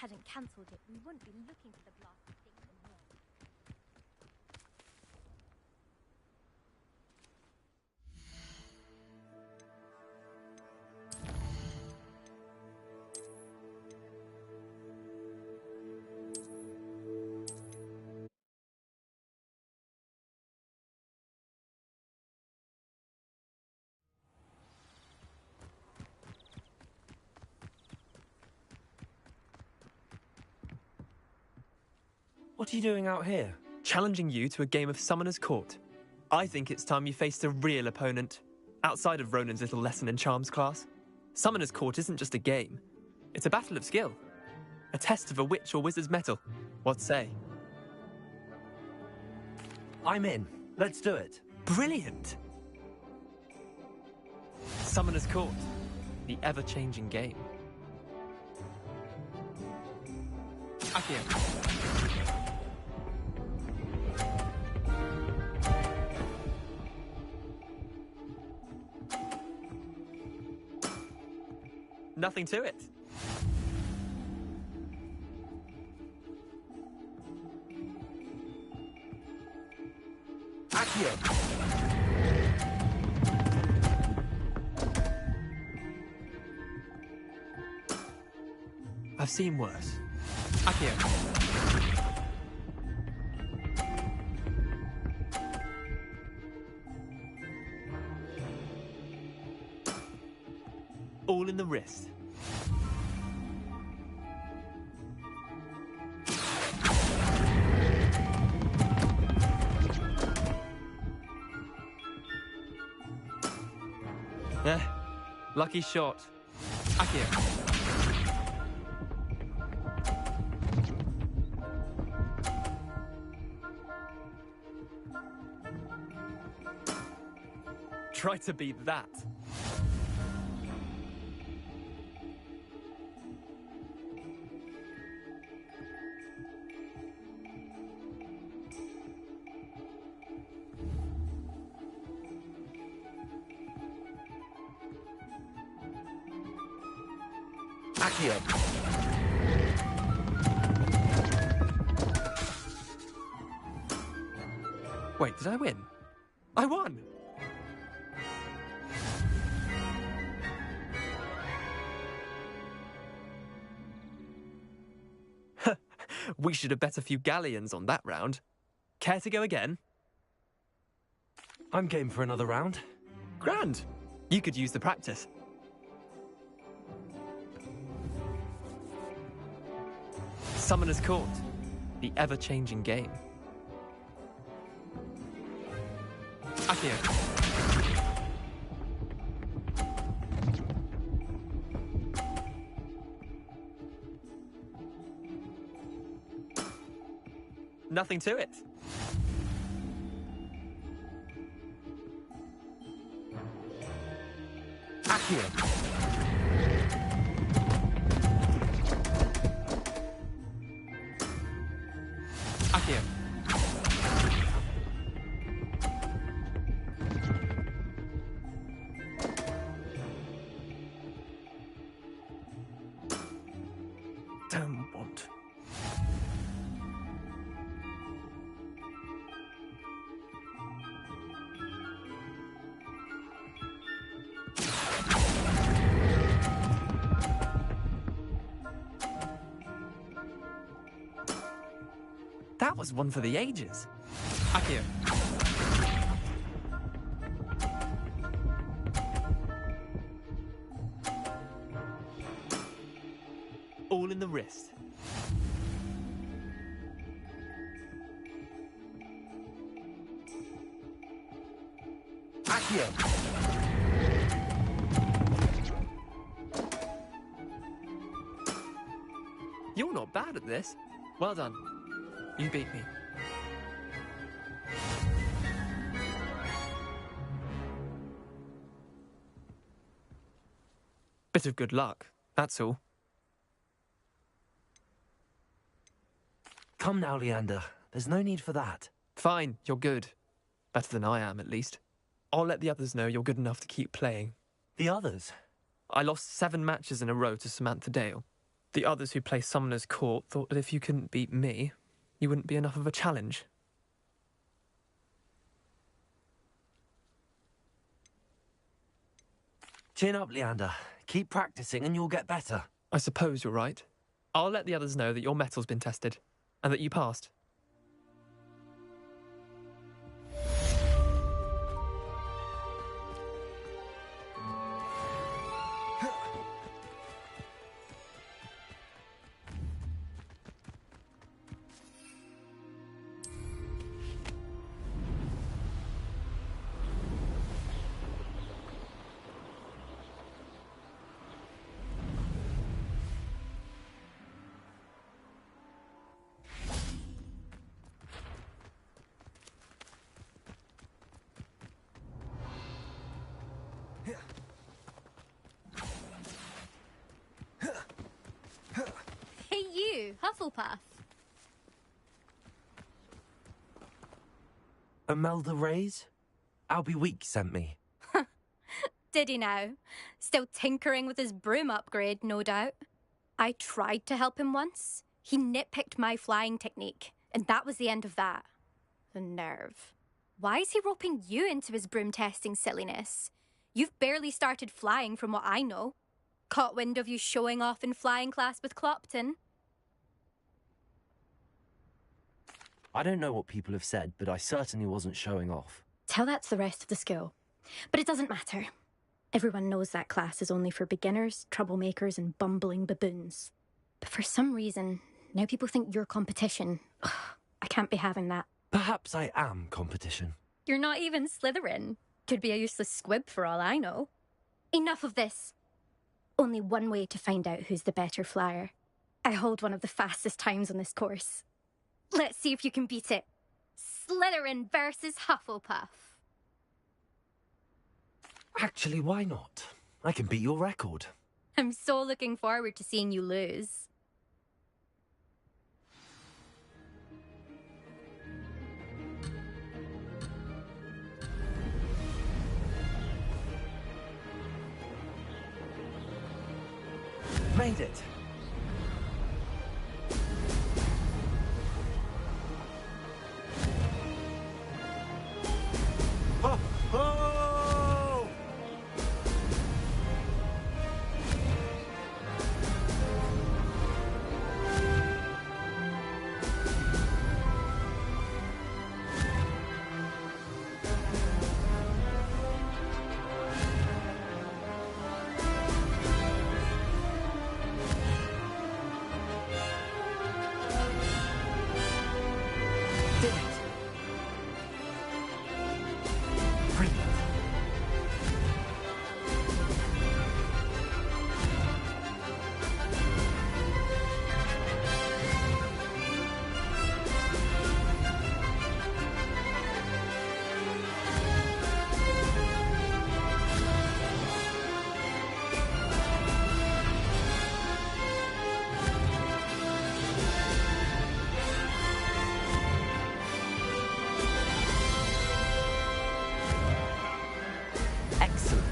hadn't cancelled it, we wouldn't be looking for the blasted thing anymore. What are you doing out here? Challenging you to a game of Summoner's Court. I think it's time you faced a real opponent, outside of Ronan's little lesson in charms class. Summoner's Court isn't just a game. It's a battle of skill. A test of a witch or wizard's mettle. What say? I'm in. Let's do it. Brilliant! Summoner's Court. The ever-changing game. Akio. Nothing to it. Akio. I've seen worse. Akio. All in the wrist. Lucky shot. Akio. Try to beat that. Akio. Wait, did I win? I won! We should have bet a few galleons on that round. Care to go again? I'm game for another round. Grand! You could use the practice. Summoner's Court. The ever-changing game. Akio. Nothing to it. Akio. Akio. Don't want. That was one for the ages. Akio. All in the wrist. Akio. You're not bad at this. Well done. You beat me. Bit of good luck, that's all. Come now, Leander. There's no need for that. Fine, you're good. Better than I am, at least. I'll let the others know you're good enough to keep playing. The others? I lost 7 matches in a row to Samantha Dale. The others who play Summoner's Court thought that if you couldn't beat me, you wouldn't be enough of a challenge. Chin up, Leander. Keep practicing and you'll get better. I suppose you're right. I'll let the others know that your metal's been tested, and that you passed. Hey you, Hufflepuff. Imelda Reyes? Albie Week sent me. Did he now? Still tinkering with his broom upgrade, no doubt. I tried to help him once. He nitpicked my flying technique, and that was the end of that. The nerve. Why is he roping you into his broom testing silliness? You've barely started flying from what I know. Caught wind of you showing off in flying class with Clopton. I don't know what people have said, but I certainly wasn't showing off. Tell that to the rest of the school. But it doesn't matter. Everyone knows that class is only for beginners, troublemakers, and bumbling baboons. But for some reason, now people think you're competition. Ugh, I can't be having that. Perhaps I am competition. You're not even Slytherin. Could be a useless squib for all I know. Enough of this. Only one way to find out who's the better flyer. I hold one of the fastest times on this course. Let's see if you can beat it. Slytherin versus Hufflepuff. Actually, why not? I can beat your record. I'm so looking forward to seeing you lose. Made it. Oh! Oh! Did it. Brilliant. Excellent.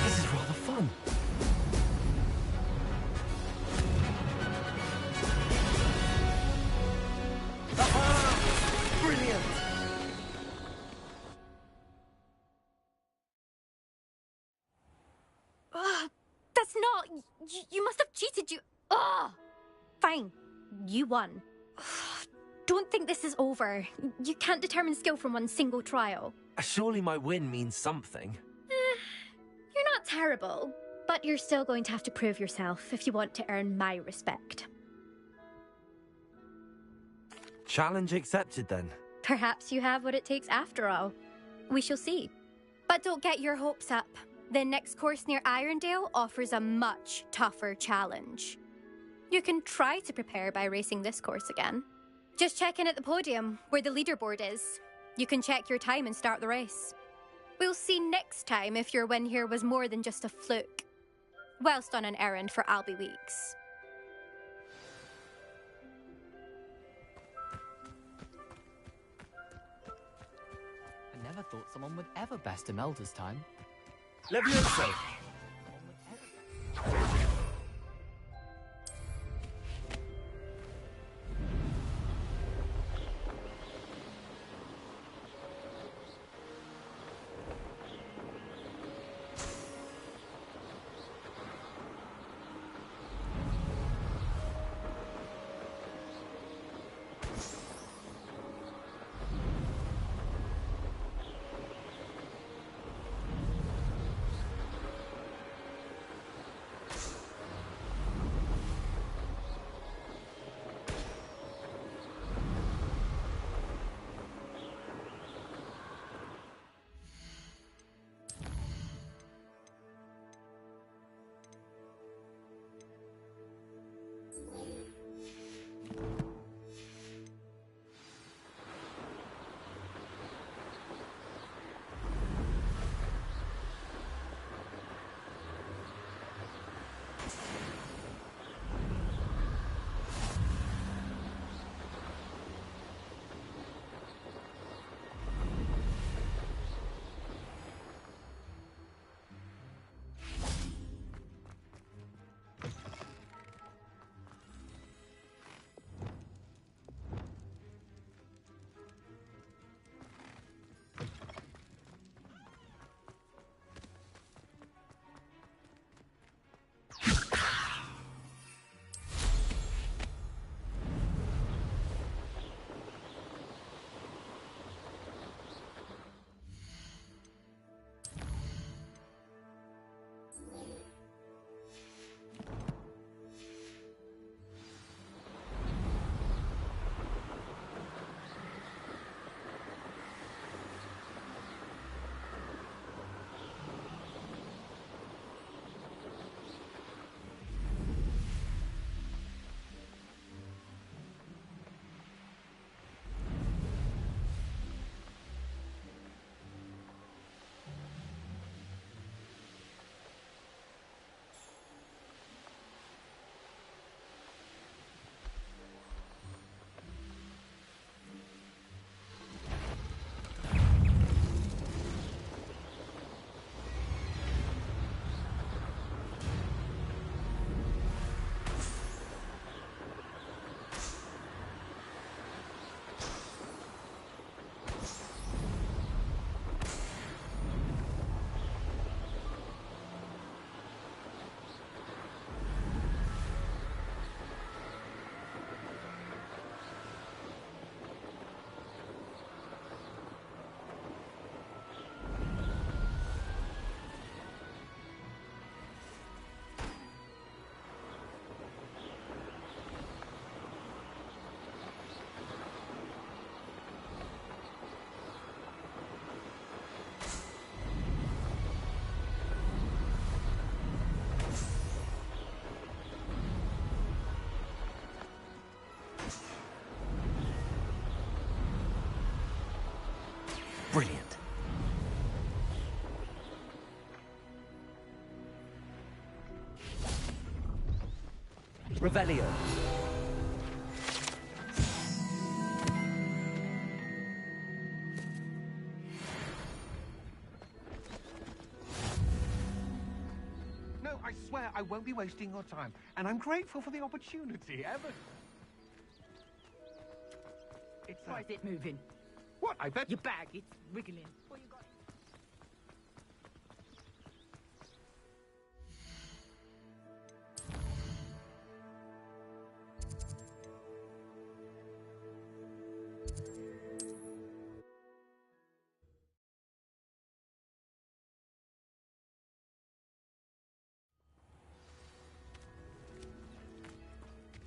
This is rather fun. Aha! Brilliant! Ugh, that's not... You must have cheated, you... Ugh! Fine. You won. Ugh, don't think this is over. You can't determine skill from one single trial. Surely my win means something. You're not terrible, but you're still going to have to prove yourself if you want to earn my respect. Challenge accepted then. Perhaps you have what it takes after all. We shall see. But don't get your hopes up. The next course near Irondale offers a much tougher challenge. You can try to prepare by racing this course again. Just check in at the podium, where the leaderboard is. You can check your time and start the race. We'll see next time if your win here was more than just a fluke, whilst on an errand for Albie Weeks. never thought someone would ever best an elder's time. Levioso! Brilliant. Revelio. No, I swear I won't be wasting your time, and I'm grateful for the opportunity. It's Why is it moving? What? I bet Your bag, it's wiggling. What you got?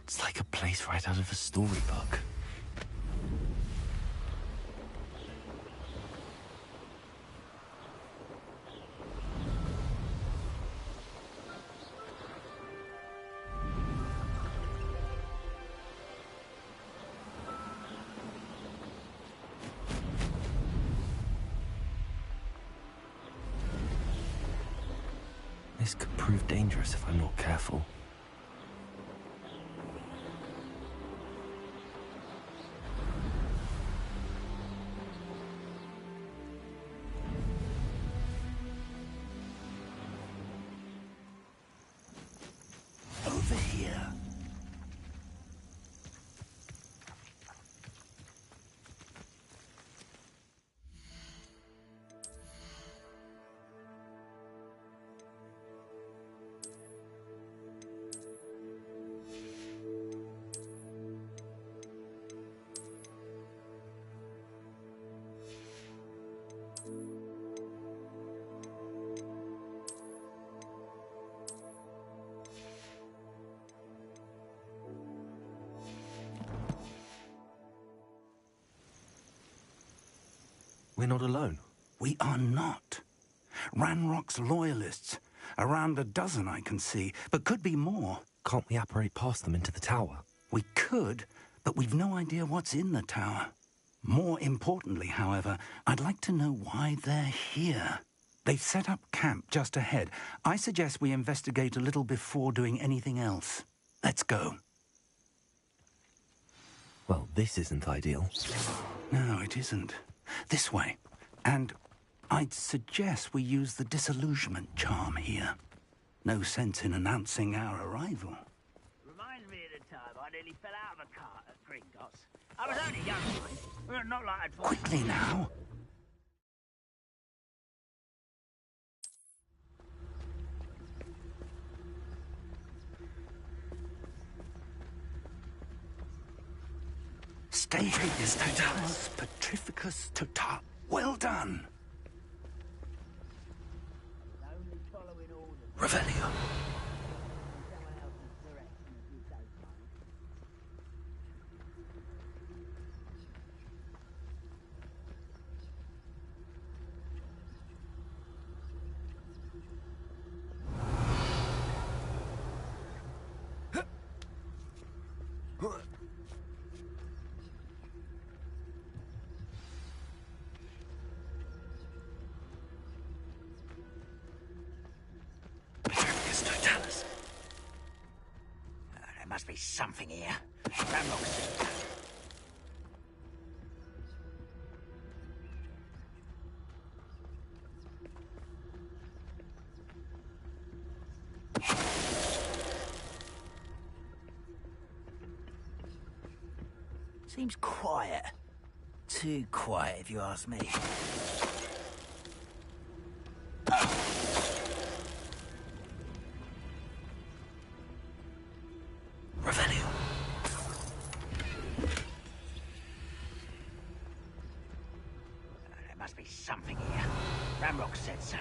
It's like a place right out of a storybook. This could prove dangerous if I'm not careful. here. We're not alone. We are not. Ranrock's loyalists. Around a dozen I can see, but could be more. Can't we apparate past them into the tower? We could, but we've no idea what's in the tower. More importantly, however, I'd like to know why they're here. They've set up camp just ahead. I suggest we investigate a little before doing anything else. Let's go. Well, this isn't ideal. No, it isn't. This way. And I'd suggest we use the disillusionment charm here. No sense in announcing our arrival. Reminds me of the time I nearly fell out of a cart at Gringotts. I was only young, not like I'd... Quickly now. Status totalis, petrificus total. Well done. Only following orders. Revelio. Someone else's direction if you don't mind. Petrificus totalis. There must be something here. Ramrock said that. Seems quiet. Too quiet, if you ask me. Revelio. There must be something here. Ramrock said so.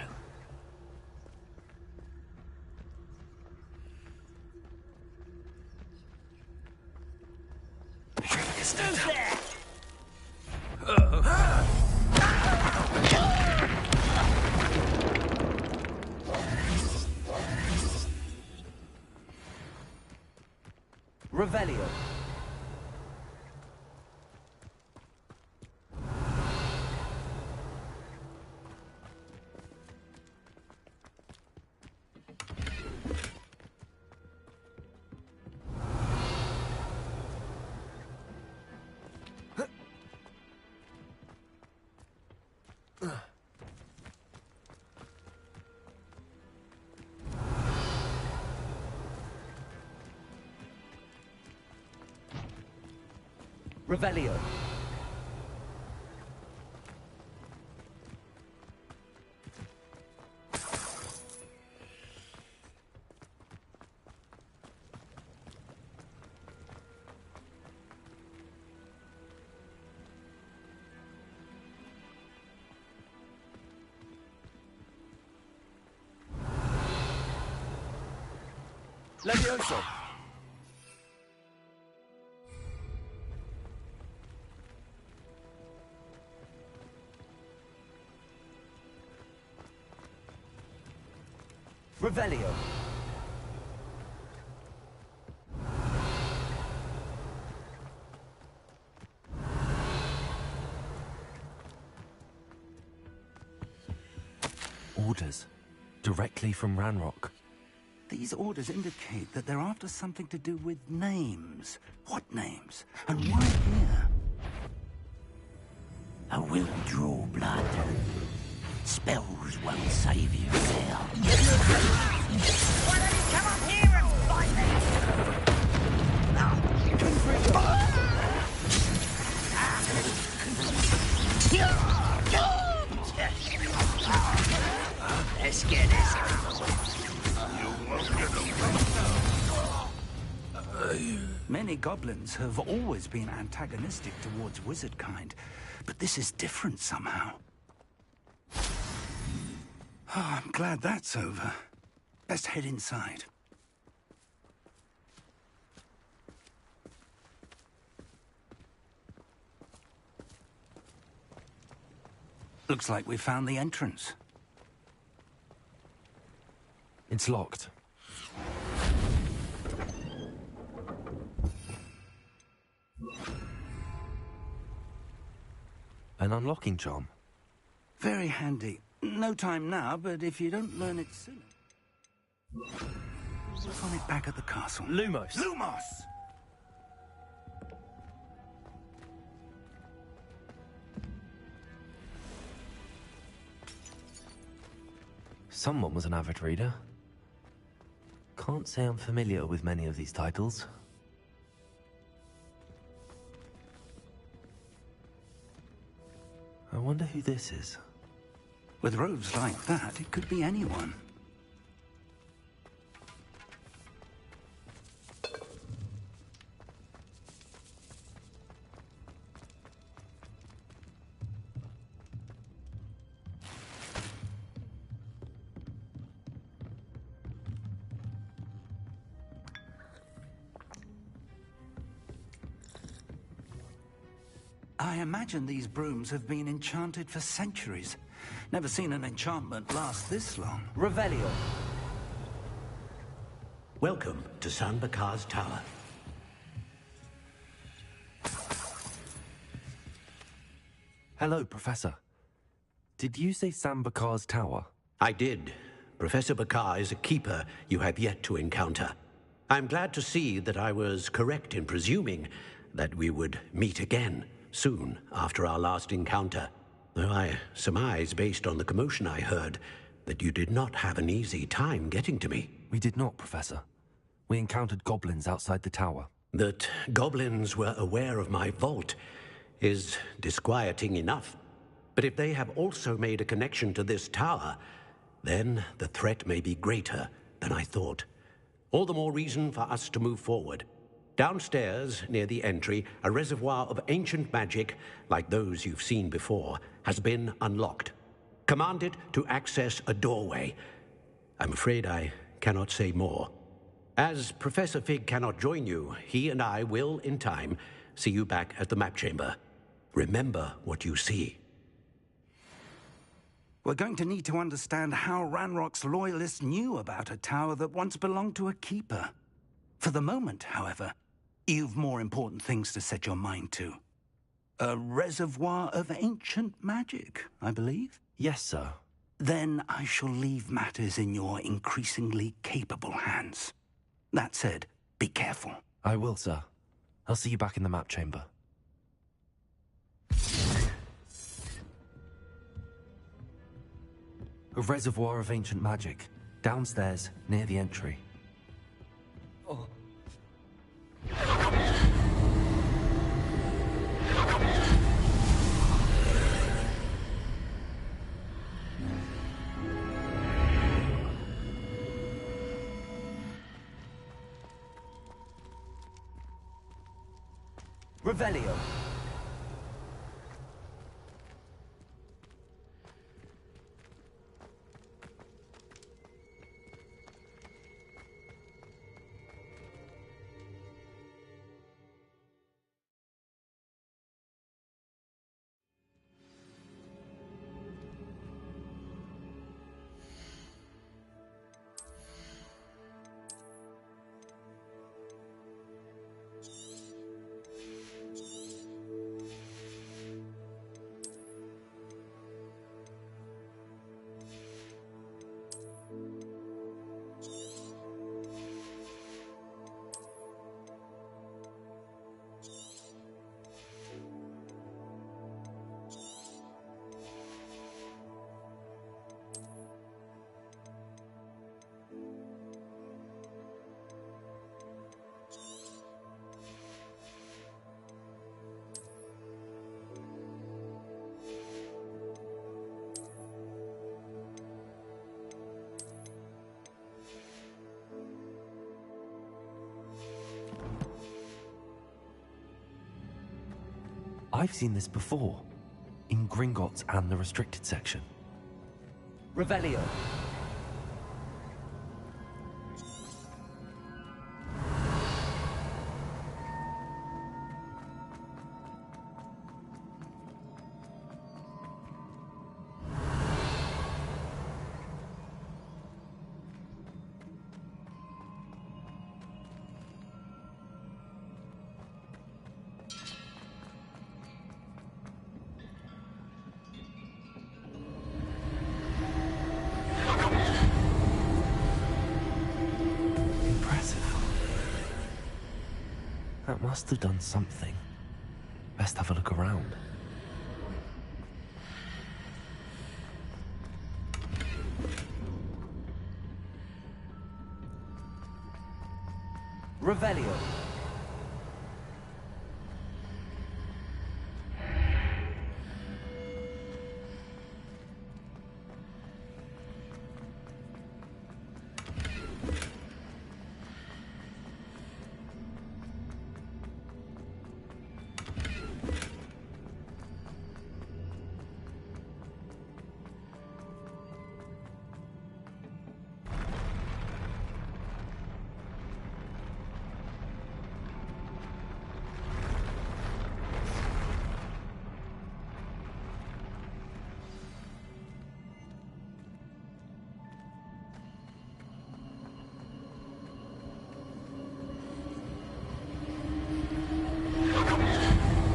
Petrificus Who's totalis. there? Revelio. Revelio. Levioso. Revelio. Orders. Directly from Ranrock. These orders indicate that they're after something to do with names. What names? And why here? I will draw blood. Spells won't save you, Sal. Why don't you come up here and fight me? Many goblins have always been antagonistic towards wizard kind, but this is different somehow. Oh, I'm glad that's over. Best head inside. Looks like we found the entrance. It's locked. An unlocking charm. Very handy. No time now, but if you don't learn it soon... Find it back at the castle. Lumos! Lumos! Someone was an avid reader. Can't say I'm familiar with many of these titles. I wonder who this is. With robes like that, it could be anyone. I imagine these brooms have been enchanted for centuries. Never seen an enchantment last this long. Revelio. Welcome to San Bakar's Tower. Hello, Professor. Did you say Sam Bakar's tower? I did. Professor Bakar is a keeper you have yet to encounter. I'm glad to see that I was correct in presuming that we would meet again soon after our last encounter. Though I surmise, based on the commotion I heard, that you did not have an easy time getting to me. We did not, Professor. We encountered goblins outside the tower. That goblins were aware of my vault is disquieting enough. But if they have also made a connection to this tower, then the threat may be greater than I thought. All the more reason for us to move forward. Downstairs, near the entry, a reservoir of ancient magic, like those you've seen before, has been unlocked. Command it to access a doorway. I'm afraid I cannot say more. As Professor Fig cannot join you, he and I will, in time, see you back at the map chamber. Remember what you see. We're going to need to understand how Ranrock's loyalists knew about a tower that once belonged to a keeper. For the moment, however, you've more important things to set your mind to. A reservoir of ancient magic, I believe? Yes, sir. Then I shall leave matters in your increasingly capable hands. That said, be careful. I will, sir. I'll see you back in the map chamber. A reservoir of ancient magic, downstairs, near the entry. Oh. Revelio. I've seen this before. In Gringotts and the restricted section. Revelio. That must have done something. Best have a look around. Revelio.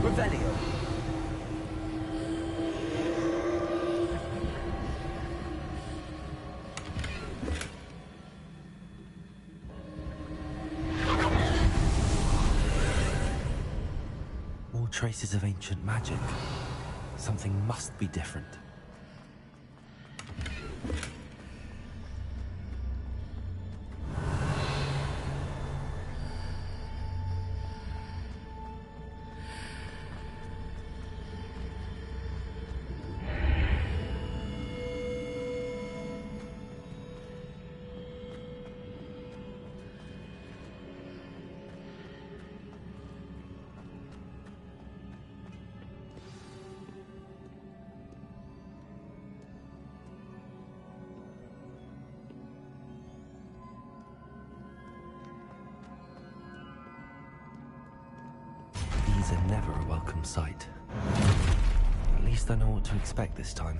Revelio. More traces of ancient magic. Something must be different. These are never a welcome sight. At least I know what to expect this time.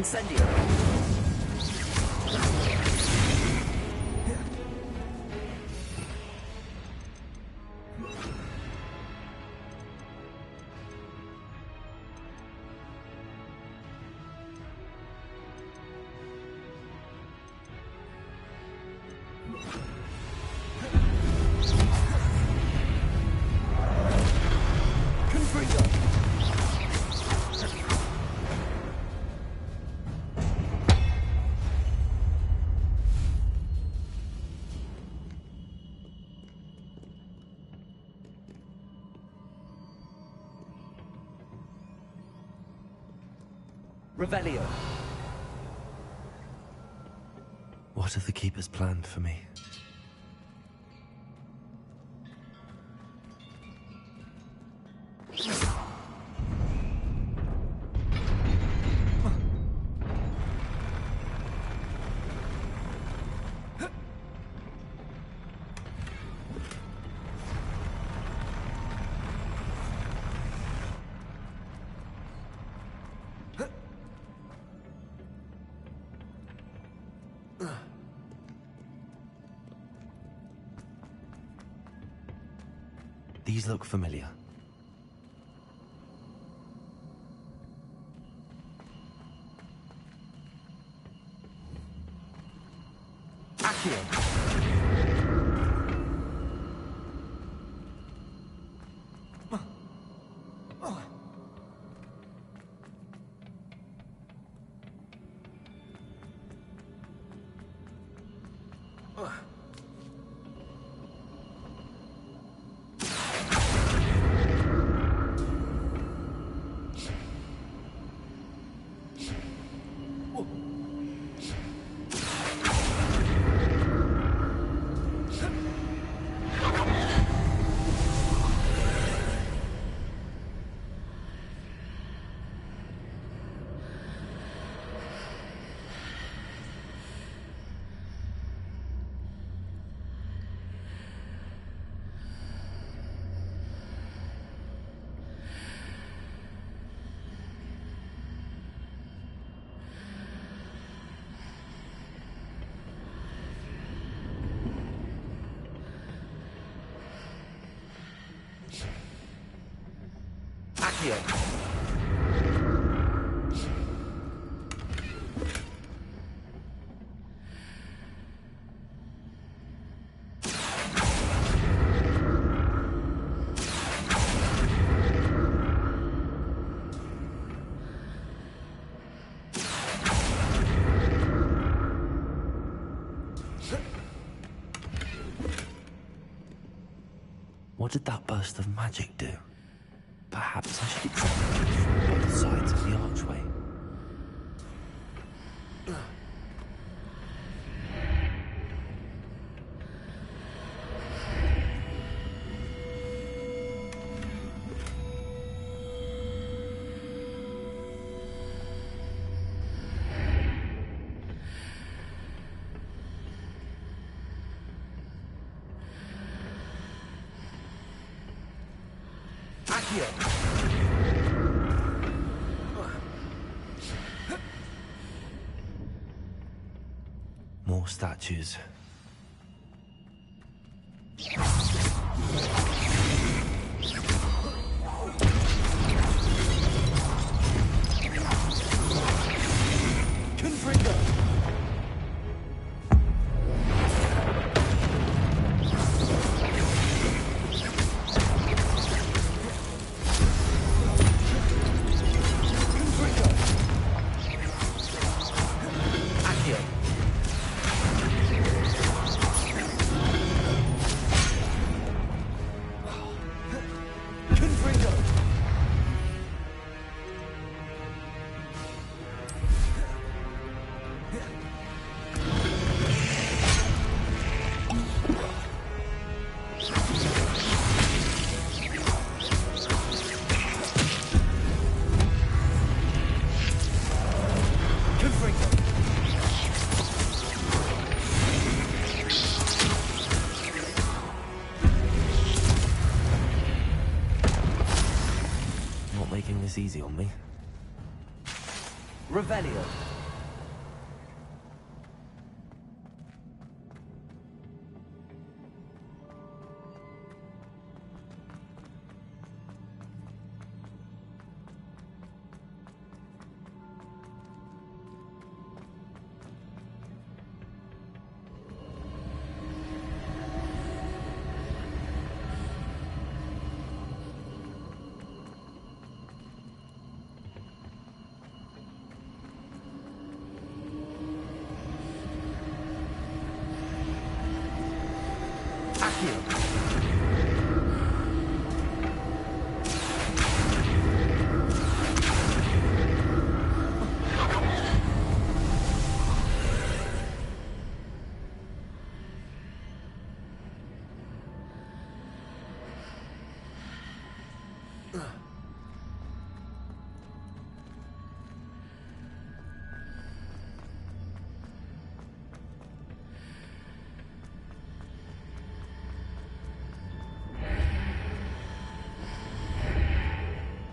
Incendio. Revelio. What have the Keepers planned for me? These look familiar. Accio. Accio. What did that burst of magic do? Perhaps I should examine it from both sides of the archway. Accio. More statues. Not making this easy on me. Revelio.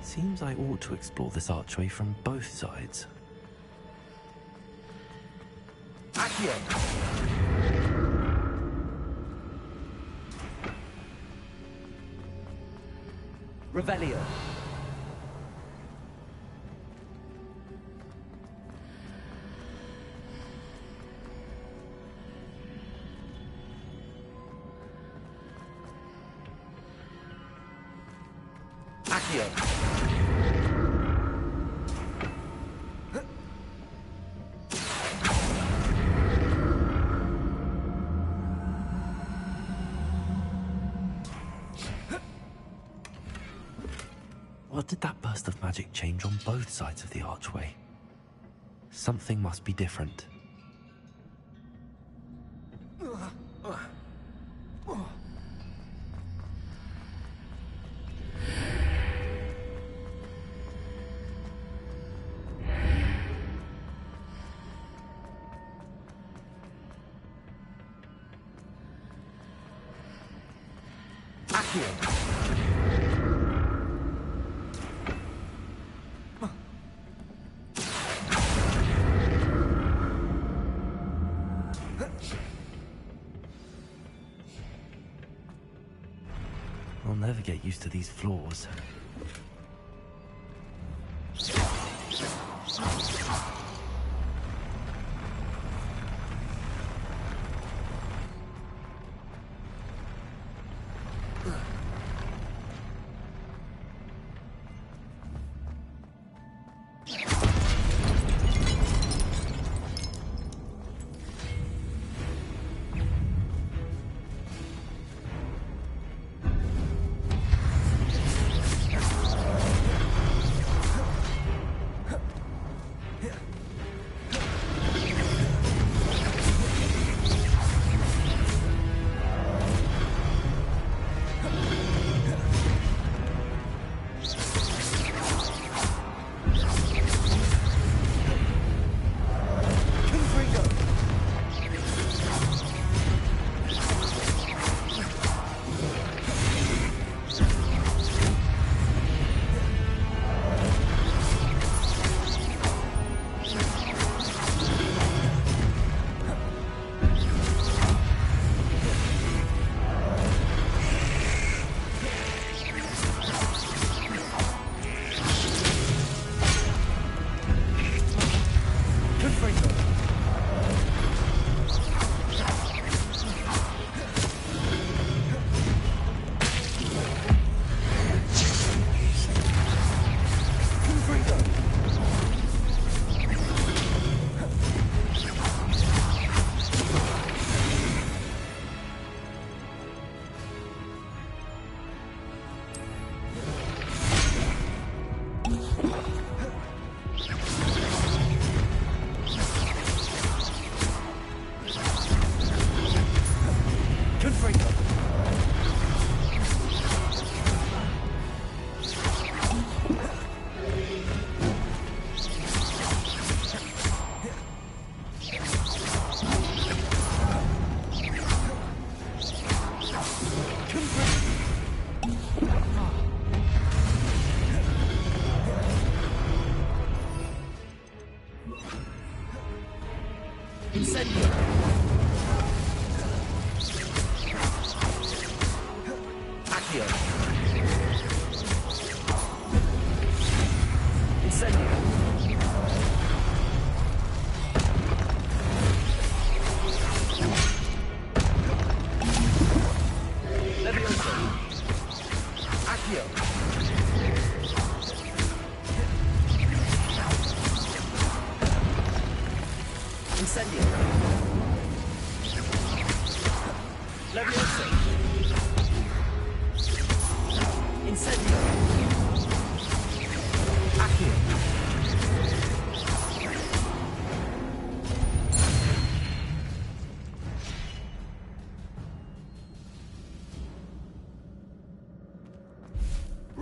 Seems I ought to explore this archway from both sides. Accio. Revelio. Accio. What did that burst of magic change on both sides of the archway? Something must be different. I'll never get used to these floors.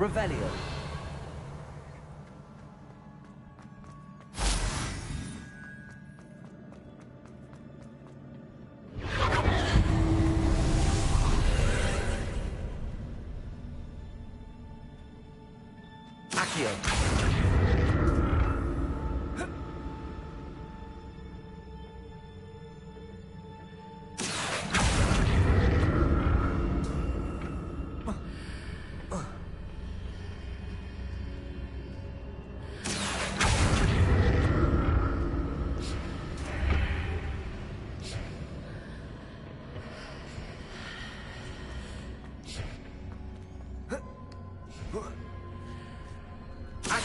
Revelio. Accio.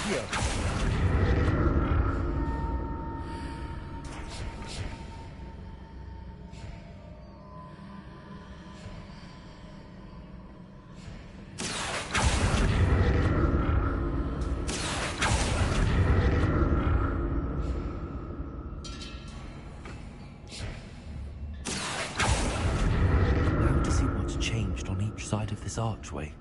Accio. Now to see what's changed on each side of this archway.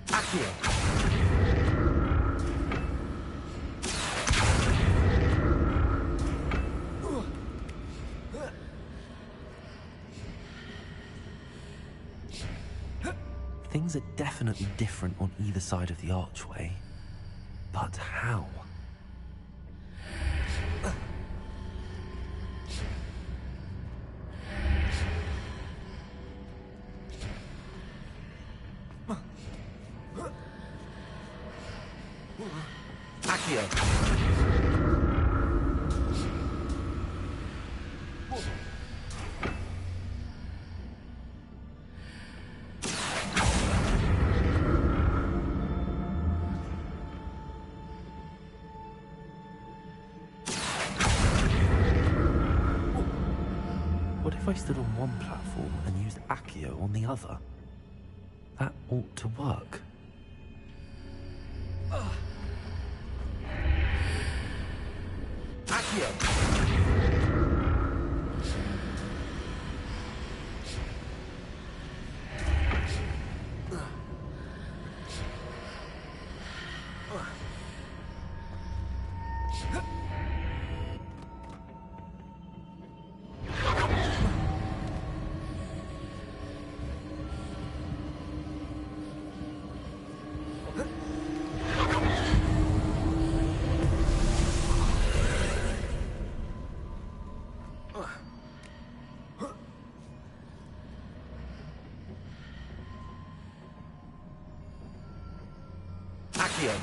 Accio. Things are definitely different on either side of the archway. But how? Accio. What if I stood on one platform and used Accio on the other? That ought to work. Accio. Accio.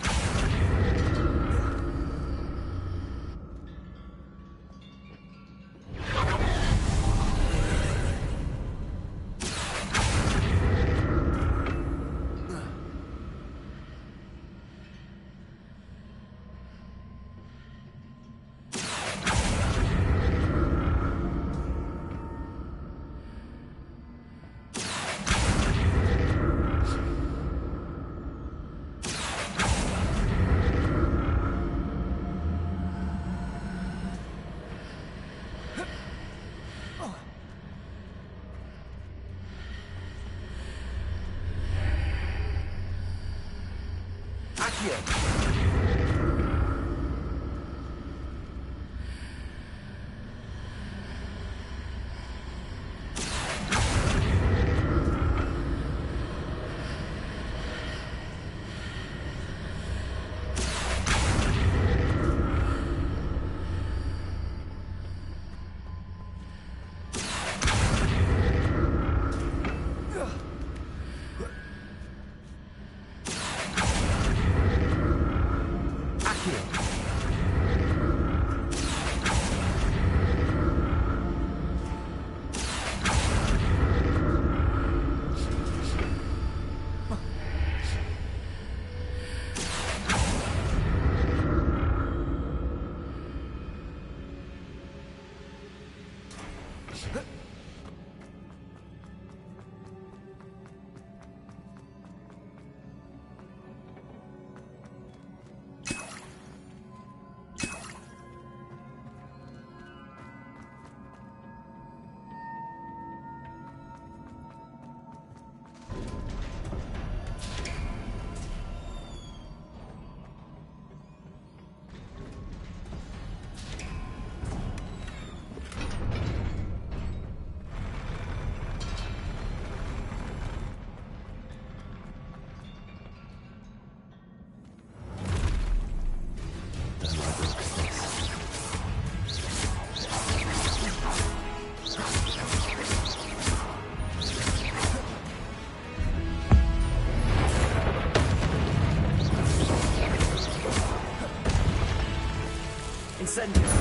Incendio.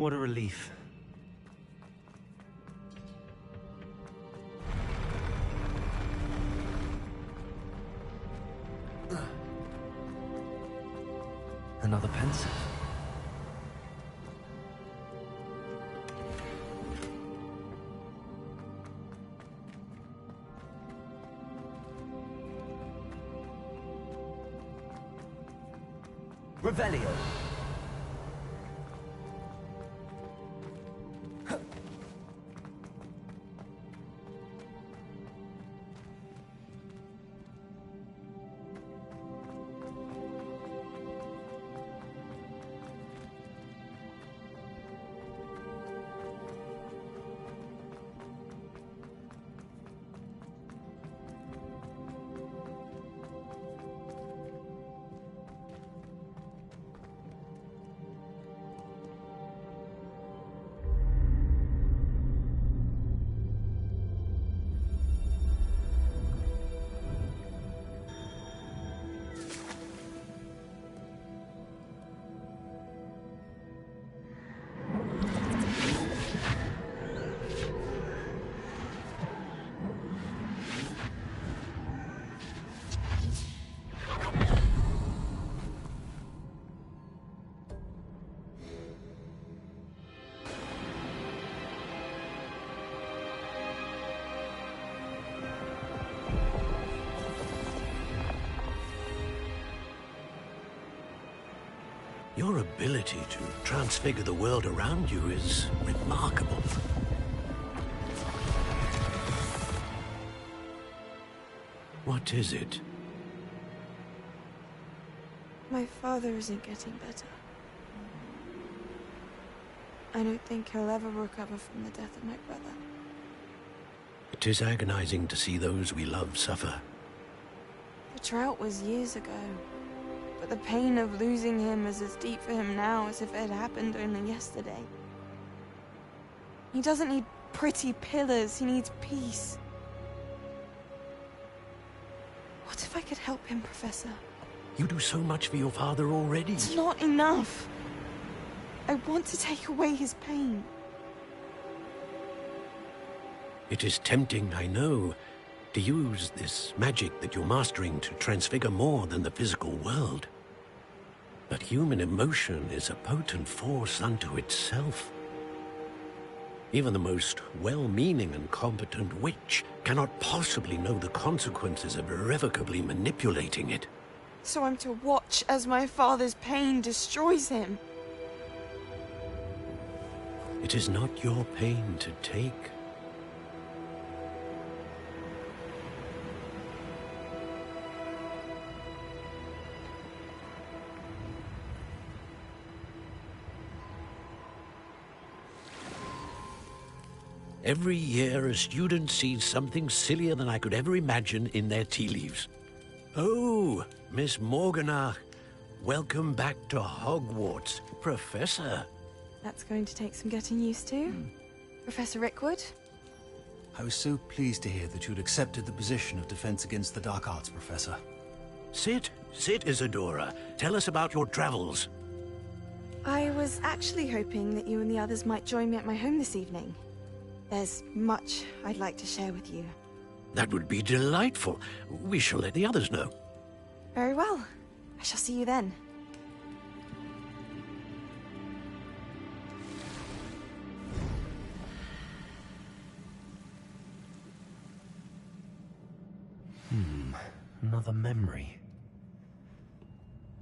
What a relief. Another pencil. Revelio. Your ability to transfigure the world around you is remarkable. What is it? My father isn't getting better. I don't think he'll ever recover from the death of my brother. It is agonizing to see those we love suffer. The drought was years ago, but the pain of losing him is as deep for him now as if it had happened only yesterday. He doesn't need pretty pillars, he needs peace. What if I could help him, Professor? You do so much for your father already. It's not enough. I want to take away his pain. It is tempting, I know, to use this magic that you're mastering to transfigure more than the physical world. But human emotion is a potent force unto itself. Even the most well-meaning and competent witch cannot possibly know the consequences of irrevocably manipulating it. So I'm to watch as my father's pain destroys him. It is not your pain to take. Every year, a student sees something sillier than I could ever imagine in their tea leaves. Oh, Miss Morganach, welcome back to Hogwarts, Professor. That's going to take some getting used to. Professor Rickwood? I was so pleased to hear that you'd accepted the position of Defense Against the Dark Arts, Professor. Sit, Isadora. Tell us about your travels. I was actually hoping that you and the others might join me at my home this evening. There's much I'd like to share with you. That would be delightful. We shall let the others know. Very well. I shall see you then. Another memory.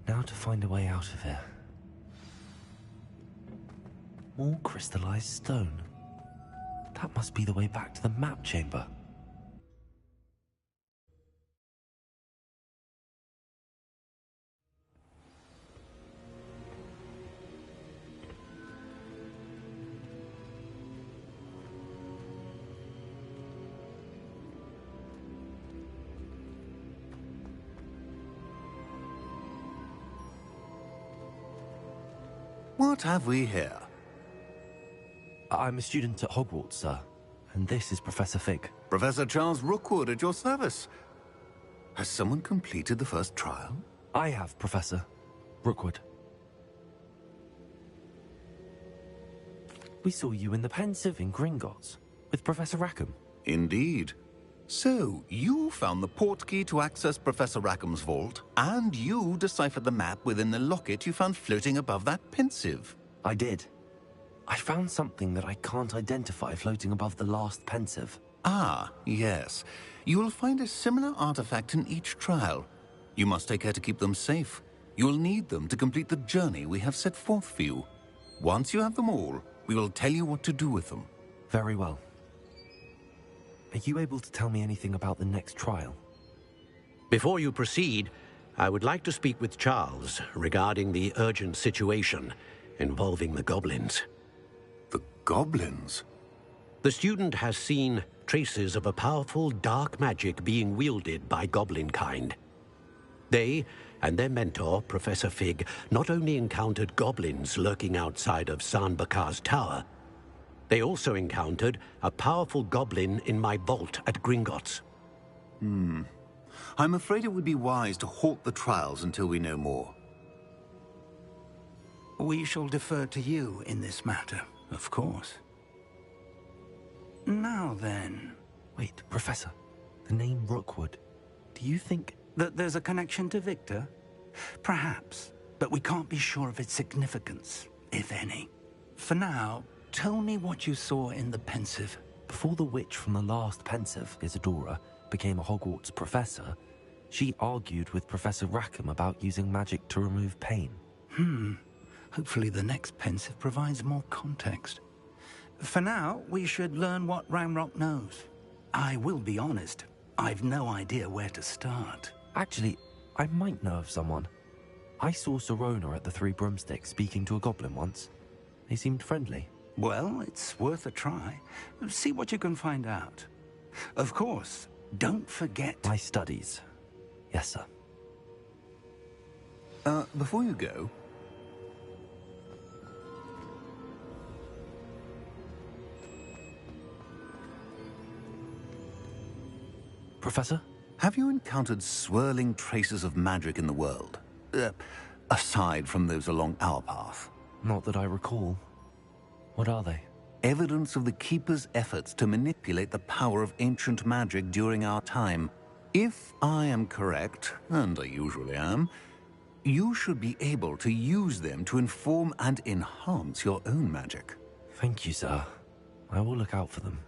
Now to find a way out of here. More crystallized stone. That must be the way back to the map chamber. What have we here? I'm a student at Hogwarts, sir. And this is Professor Fig. Professor Charles Rookwood at your service. Has someone completed the first trial? I have, Professor Rookwood. We saw you in the Pensive in Gringotts with Professor Rackham. Indeed. So, you found the portkey to access Professor Rackham's vault, and you deciphered the map within the locket you found floating above that Pensive. I did. I found something that I can't identify floating above the last Pensive. Ah, yes. You will find a similar artifact in each trial. You must take care to keep them safe. You will need them to complete the journey we have set forth for you. Once you have them all, we will tell you what to do with them. Very well. Are you able to tell me anything about the next trial? Before you proceed, I would like to speak with Charles regarding the urgent situation involving the goblins. The goblins? The student has seen traces of a powerful dark magic being wielded by goblin kind. They and their mentor, Professor Fig, not only encountered goblins lurking outside of San Bakar's tower, they also encountered a powerful goblin in my vault at Gringotts. I'm afraid it would be wise to halt the trials until we know more. We shall defer to you in this matter, of course. Now then... Wait, Professor. The name Rookwood. Do you think... that there's a connection to Victor? Perhaps, but we can't be sure of its significance, if any. For now, tell me what you saw in the Pensive. Before the witch from the last Pensive, Isadora, became a Hogwarts professor, she argued with Professor Rackham about using magic to remove pain. Hopefully the next pensive provides more context. For now, we should learn what Ramrock knows. I will be honest, I've no idea where to start. Actually, I might know of someone. I saw Sirona at the Three Broomsticks speaking to a goblin once. They seemed friendly. Well, it's worth a try. See what you can find out. Of course, don't forget... My studies. Yes, sir. Before you go... Professor? Have you encountered swirling traces of magic in the world? Aside from those along our path? Not that I recall. What are they? Evidence of the Keeper's efforts to manipulate the power of ancient magic during our time. If I am correct, and I usually am, you should be able to use them to inform and enhance your own magic. Thank you, sir. I will look out for them.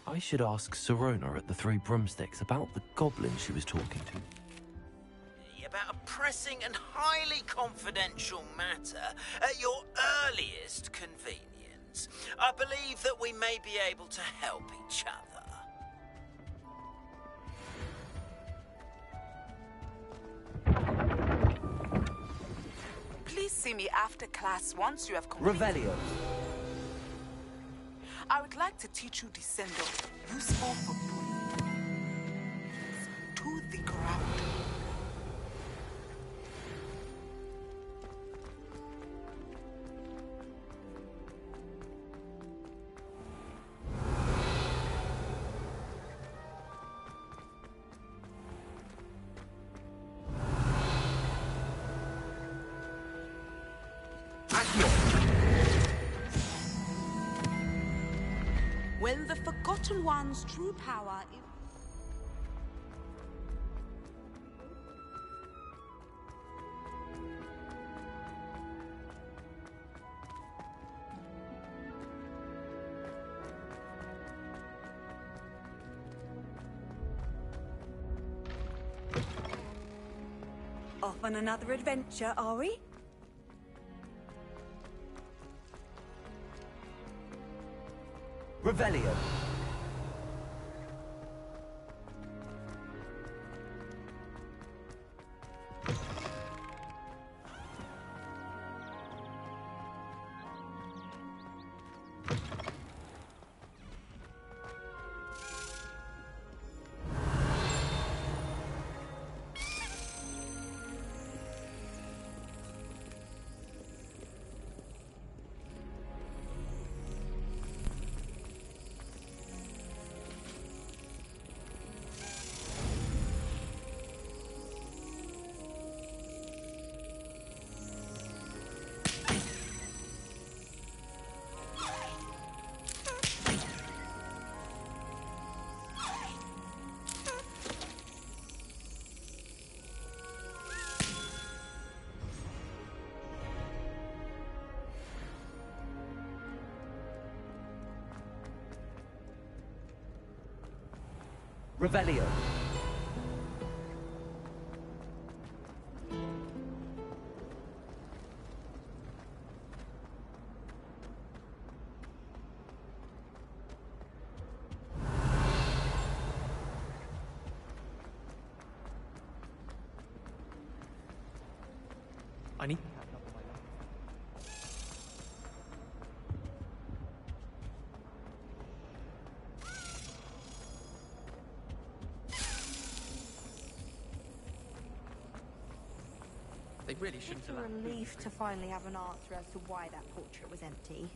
I should ask Sirona at the Three Broomsticks about the goblin she was talking to. About a pressing and highly confidential matter at your earliest convenience. I believe that we may be able to help each other. Please see me after class once you have completed... Revelio. I would like to teach you Descendo, useful for putting to the ground. When the Forgotten One's true power is... Off on another adventure, are we? Revelio. Revelio. I need... They really shouldn't It's a have... relief to finally have an answer as to why that portrait was empty.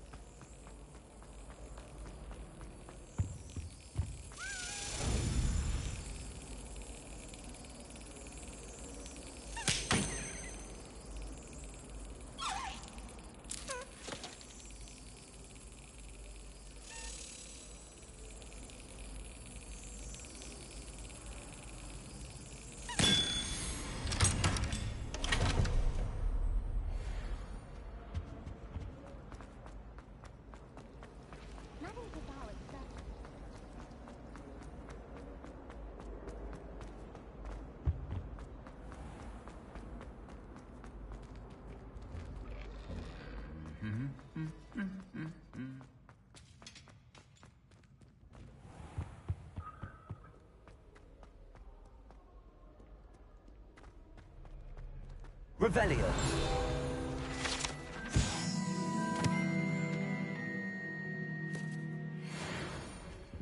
Revelio.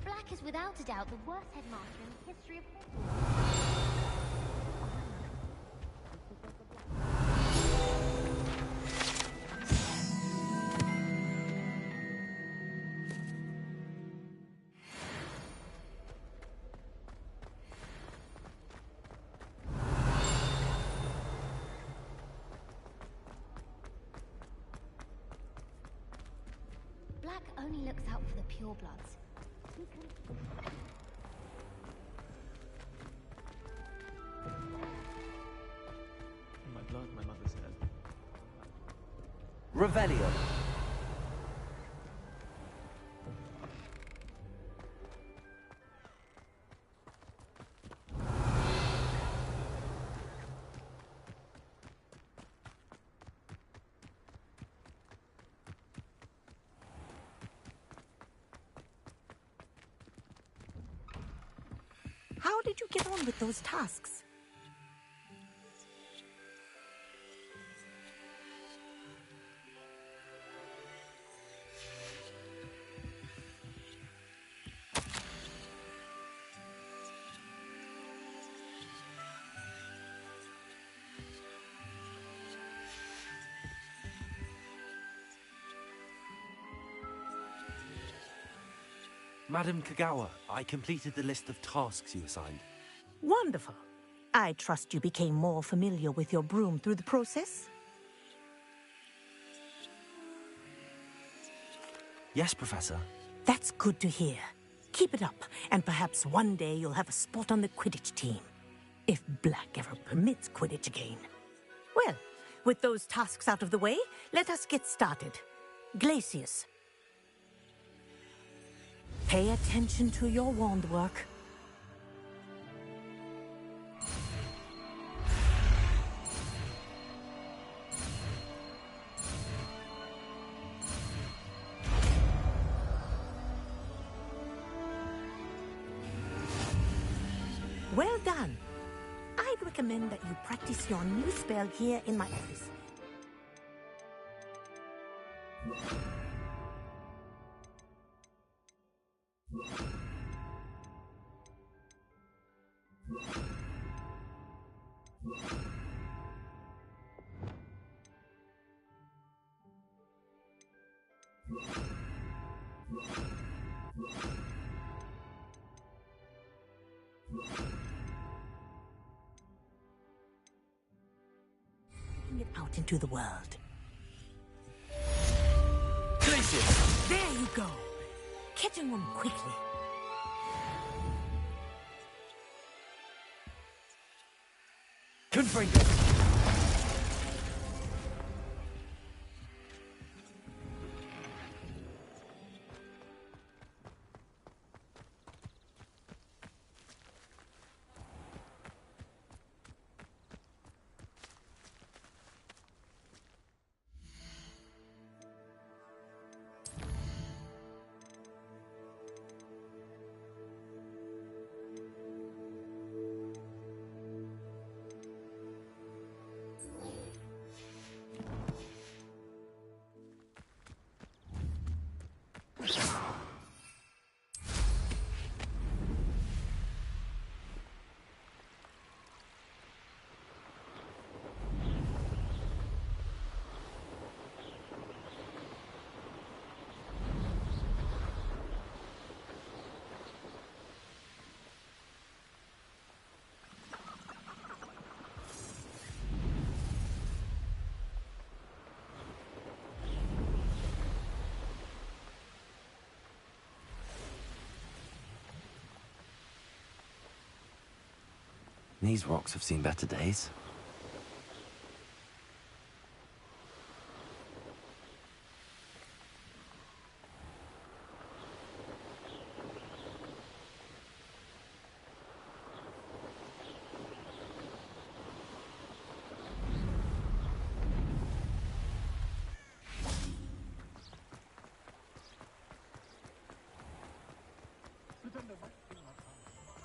Black is without a doubt the worst headmaster in the history of Hogwarts. Black only looks out for the purebloods. He can... In my blood, my mother said. Revelio. How did you get on with those tasks? Madam Kagawa, I completed the list of tasks you assigned. Wonderful. I trust you became more familiar with your broom through the process? Yes, Professor. That's good to hear. Keep it up, and perhaps one day you'll have a spot on the Quidditch team. If Black ever permits Quidditch again. Well, with those tasks out of the way, let us get started. Glacius. Pay attention to your wand work. done. I'd recommend that you practice your new spell here in my office. Bring it out into the world. Glacius! There you go. Catching one quickly. Confringo! These rocks have seen better days.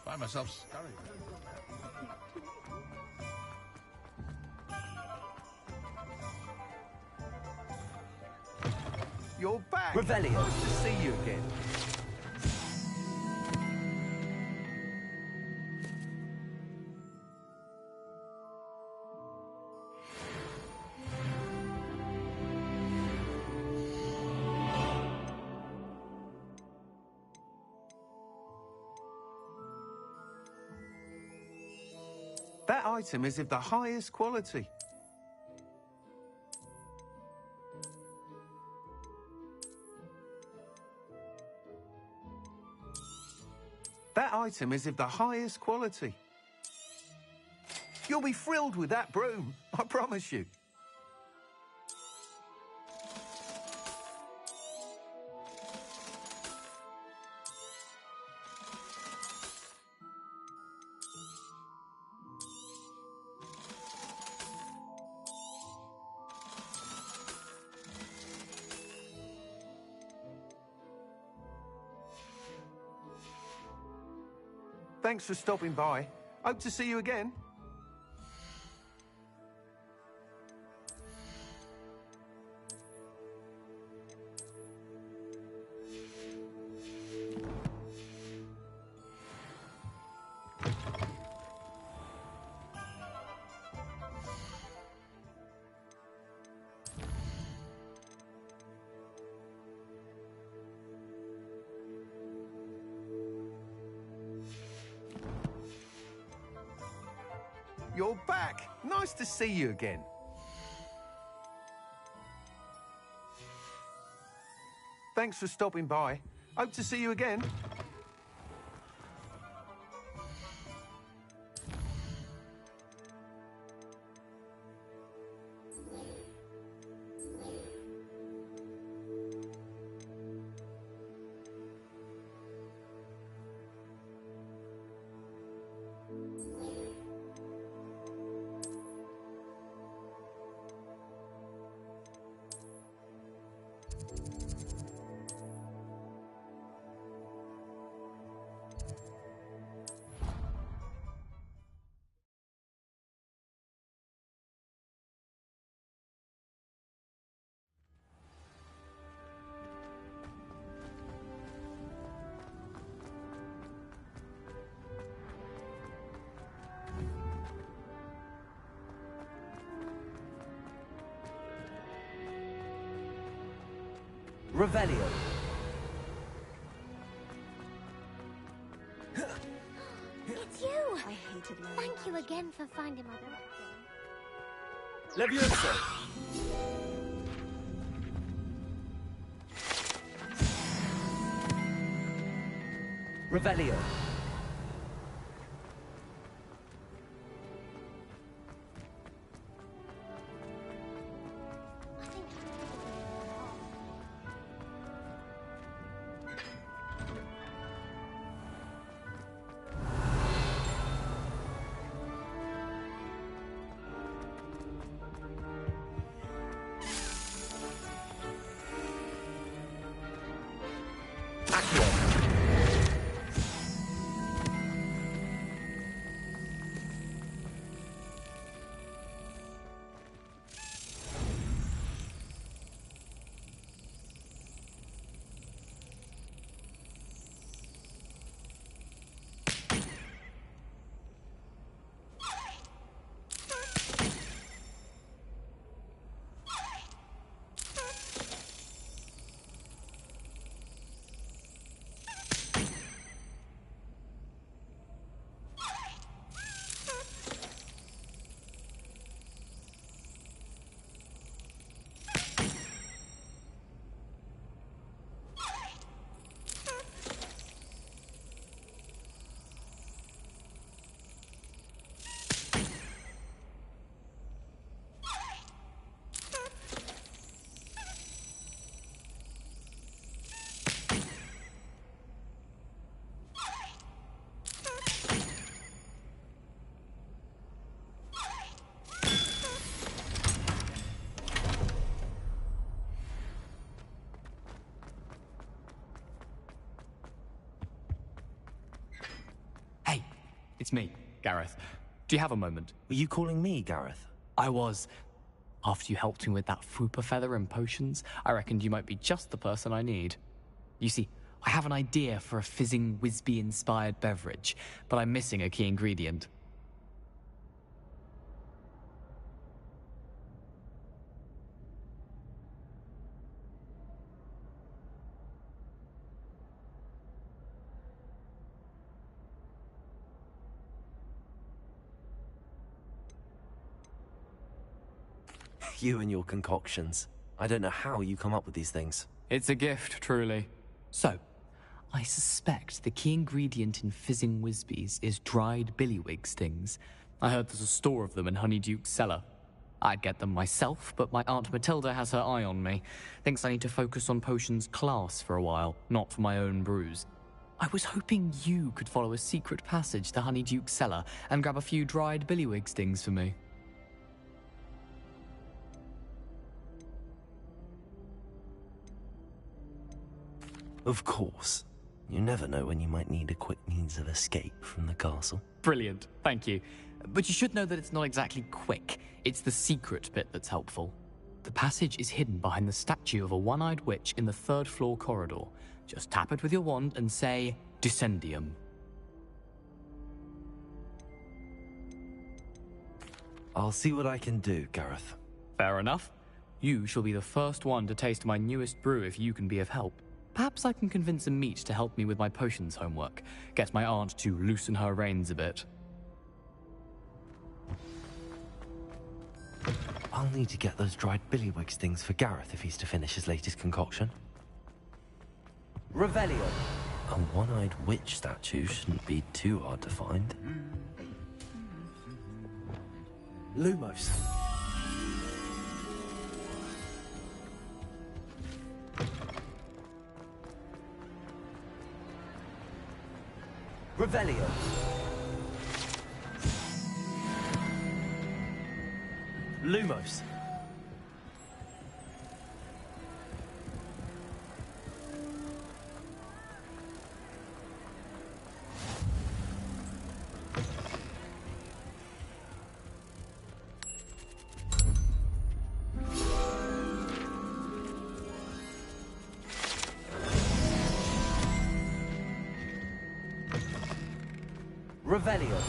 Find myself scurrying. You're back! Revelio. Nice to see you again. That item is of the highest quality. That item is of the highest quality. You'll be thrilled with that broom, I promise you. Thanks for stopping by. Hope to see you again. You're back. Nice to see you again. Thanks for stopping by. Hope to see you again. Revelio. It's you! I hated learning. Thank you again for finding my Levioso. Revelio. It's me, Gareth. Do you have a moment? Were you calling me, Gareth? I was. After you helped me with that Fupa feather and potions, I reckoned you might be just the person I need. You see, I have an idea for a fizzing Whizbee-inspired beverage, but I'm missing a key ingredient. You and your concoctions. I don't know how you come up with these things. It's a gift, truly. So, I suspect the key ingredient in fizzing Whizbees is dried billywig stings. I heard there's a store of them in Honeyduke's cellar. I'd get them myself, but my Aunt Matilda has her eye on me. Thinks I need to focus on potions class for a while, not for my own brews. I was hoping you could follow a secret passage to Honeyduke's cellar and grab a few dried billywig stings for me. Of course. You never know when you might need a quick means of escape from the castle. Brilliant, thank you. But you should know that it's not exactly quick. It's the secret bit that's helpful. The passage is hidden behind the statue of a one-eyed witch in the third-floor corridor. Just tap it with your wand and say, Descendium. I'll see what I can do, Gareth. Fair enough. You shall be the first one to taste my newest brew if you can be of help. Perhaps I can convince a meat to help me with my potions homework. Get my aunt to loosen her reins a bit. I'll need to get those dried billywig stings for Gareth if he's to finish his latest concoction. Revelio. A one-eyed witch statue shouldn't be too hard to find. Lumos. Revelio. Lumos. Revelio.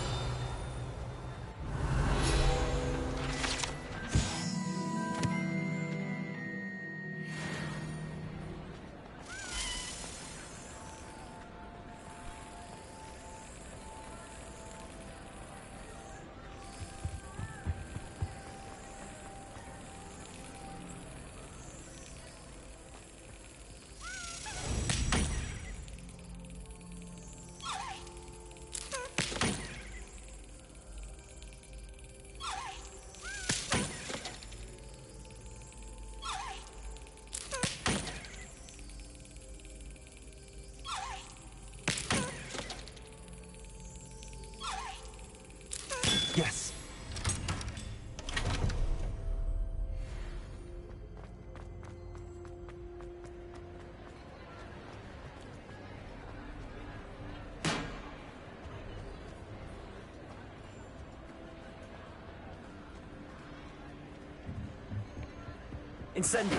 Incendio.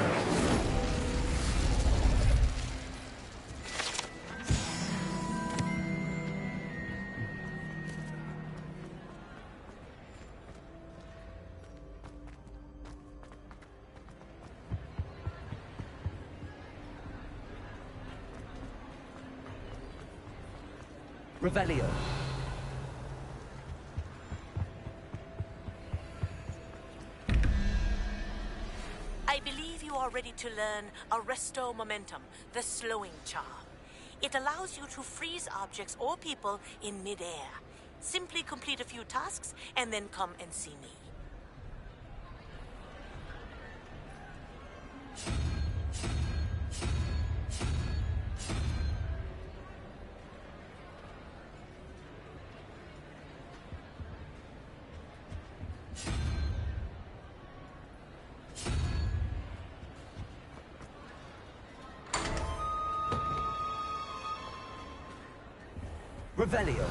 Revelio. I believe you are ready to learn Arresto Momentum, the slowing charm. It allows you to freeze objects or people in midair. Simply complete a few tasks and then come and see me. Revelio.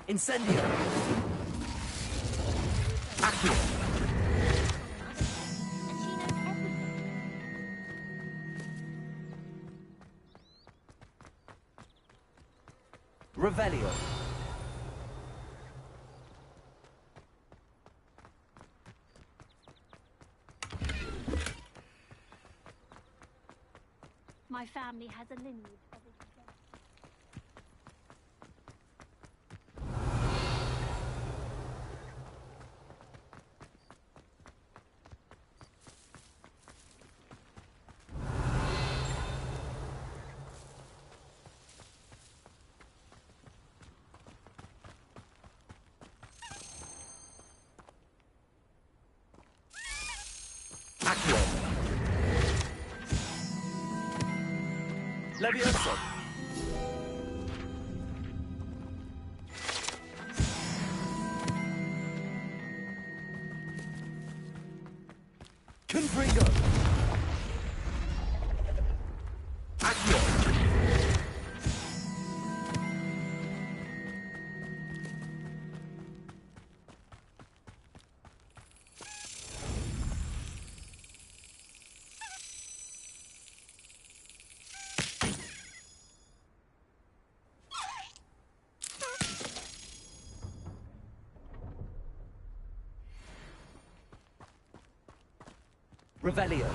Incendio. Accio. Revelio. My family has a lineage of Accio. Levioso. Confringo. Accio. Revelio.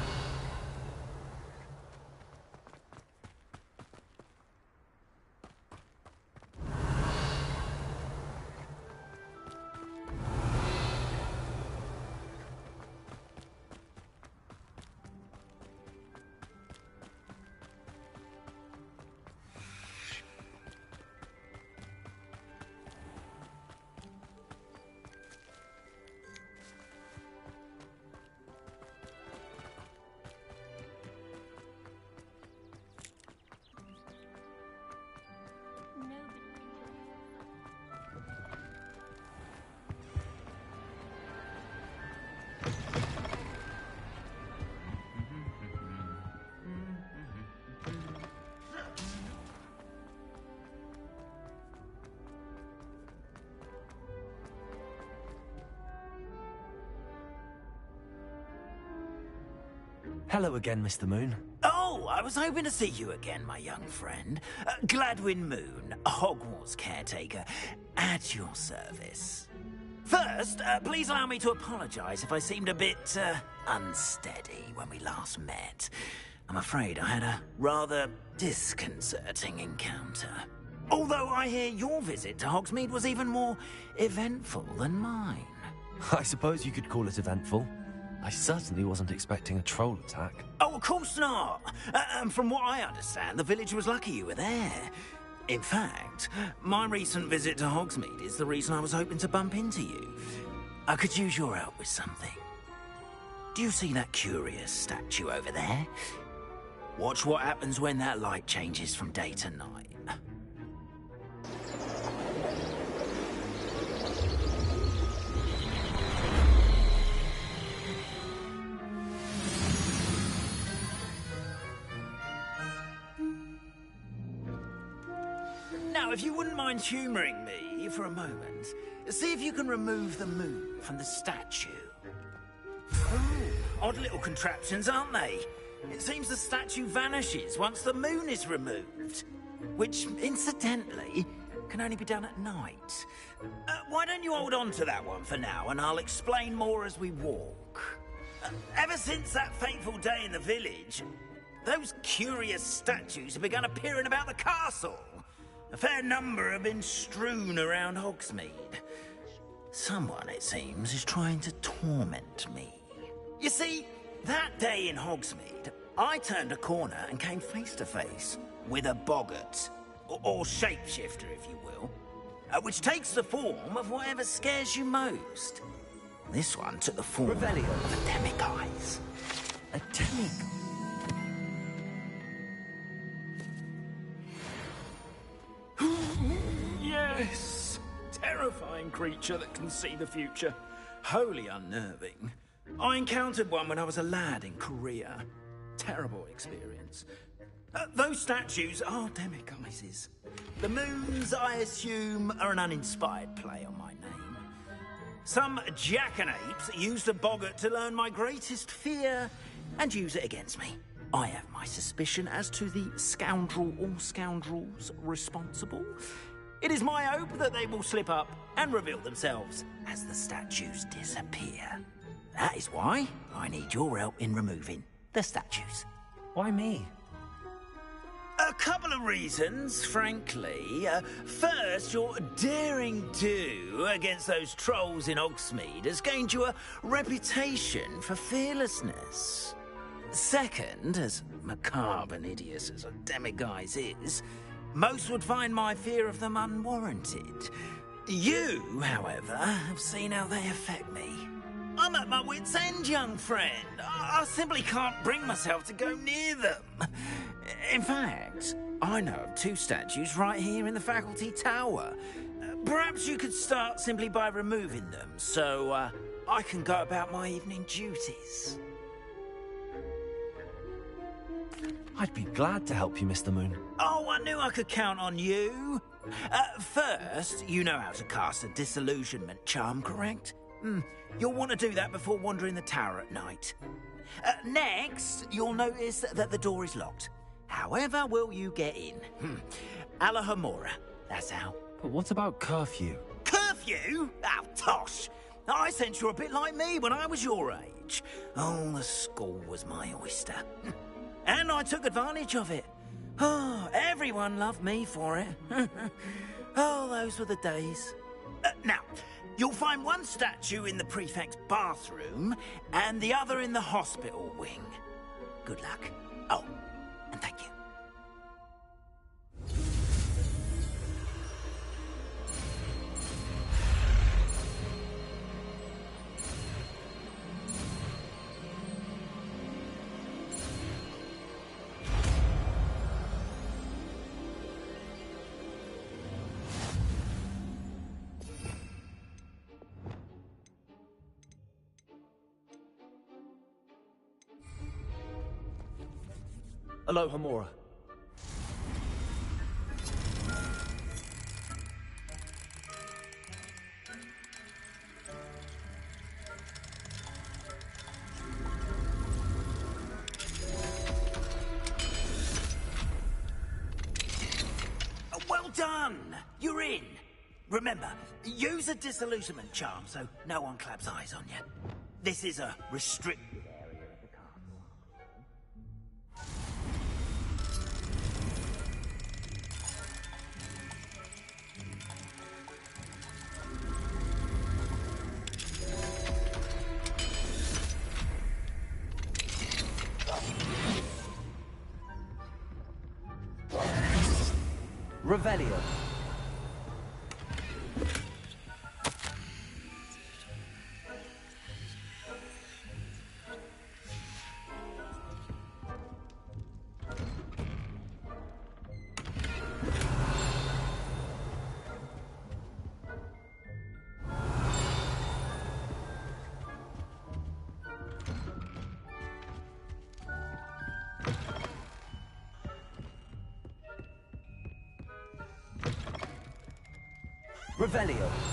Hello again, Mr. Moon. Oh, I was hoping to see you again, my young friend. Gladwin Moon, Hogwarts caretaker, at your service. First, please allow me to apologize if I seemed a bit, unsteady when we last met. I'm afraid I had a rather disconcerting encounter. Although I hear your visit to Hogsmeade was even more eventful than mine. I suppose you could call it eventful. I certainly wasn't expecting a troll attack. Oh, of course not! And from what I understand, the village was lucky you were there. In fact, my recent visit to Hogsmeade is the reason I was hoping to bump into you. I could use your help with something. Do you see that curious statue over there? Watch what happens when that light changes from day to night. Now, if you wouldn't mind humouring me for a moment, see if you can remove the moon from the statue. Odd little contraptions, aren't they? It seems the statue vanishes once the moon is removed. Which, incidentally, can only be done at night. Why don't you hold on to that one for now, and I'll explain more as we walk. Ever since that fateful day in the village, those curious statues have begun appearing about the castle. A fair number have been strewn around Hogsmeade. Someone, it seems, is trying to torment me. You see, that day in Hogsmeade, I turned a corner and came face to face with a boggart, or shapeshifter, if you will, which takes the form of whatever scares you most. This one took the form of a demiguise. A demiguise? Yes! Terrifying creature that can see the future. Wholly unnerving. I encountered one when I was a lad in Korea. Terrible experience. Those statues are demiguises. The moons, I assume, are an uninspired play on my name. Some jackanapes used a boggart to learn my greatest fear and use it against me. I have my suspicion as to the scoundrel or scoundrels responsible. It is my hope that they will slip up and reveal themselves as the statues disappear. That is why I need your help in removing the statues. Why me? A couple of reasons, frankly. First, your daring do against those trolls in Hogsmeade has gained you a reputation for fearlessness. Second, as macabre and hideous as a demiguise is, most would find my fear of them unwarranted. You, however, have seen how they affect me. I'm at my wit's end, young friend. I simply can't bring myself to go near them. In fact, I know of two statues right here in the faculty tower. Perhaps you could start simply by removing them, so I can go about my evening duties. I'd be glad to help you, Mr. Moon. Oh, I knew I could count on you. First, you know how to cast a disillusionment charm, correct? You'll want to do that before wandering the tower at night. Next, you'll notice that the door is locked. However will you get in? Alahomora, that's how. But what about curfew? Curfew? Oh, tosh. I sense you're a bit like me when I was your age. Oh, the school was my oyster. And I took advantage of it. Oh, everyone loved me for it. Oh, those were the days. Now, you'll find one statue in the prefect's bathroom and the other in the hospital wing. Good luck. Oh, and thank you. Hello, Homora. Well done! You're in. Remember, use a disillusionment charm so no one claps eyes on you. This is a restricted area of the castle. Revelio. Revelio.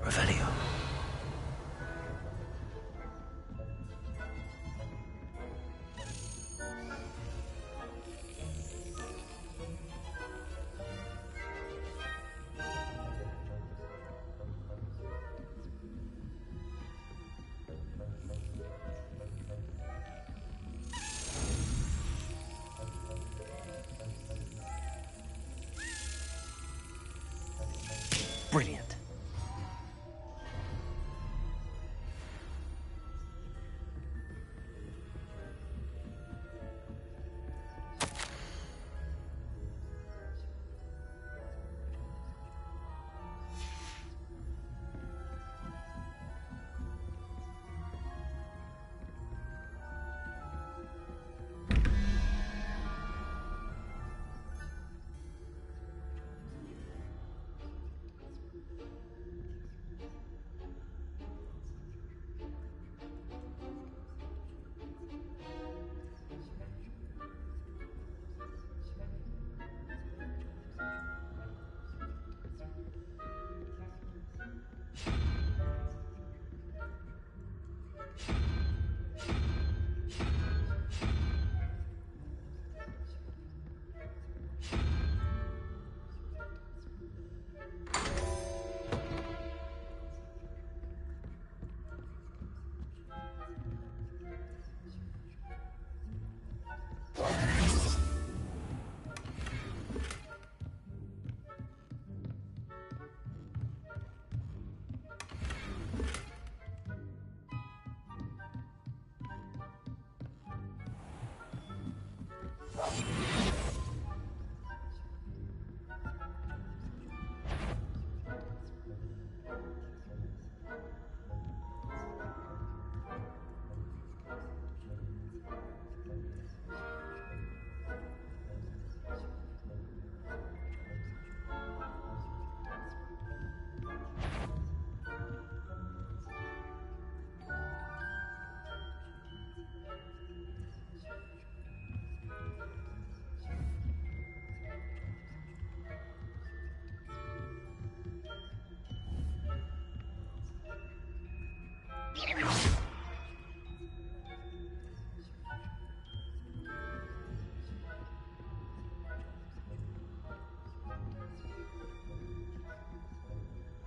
Revelio. Brilliant.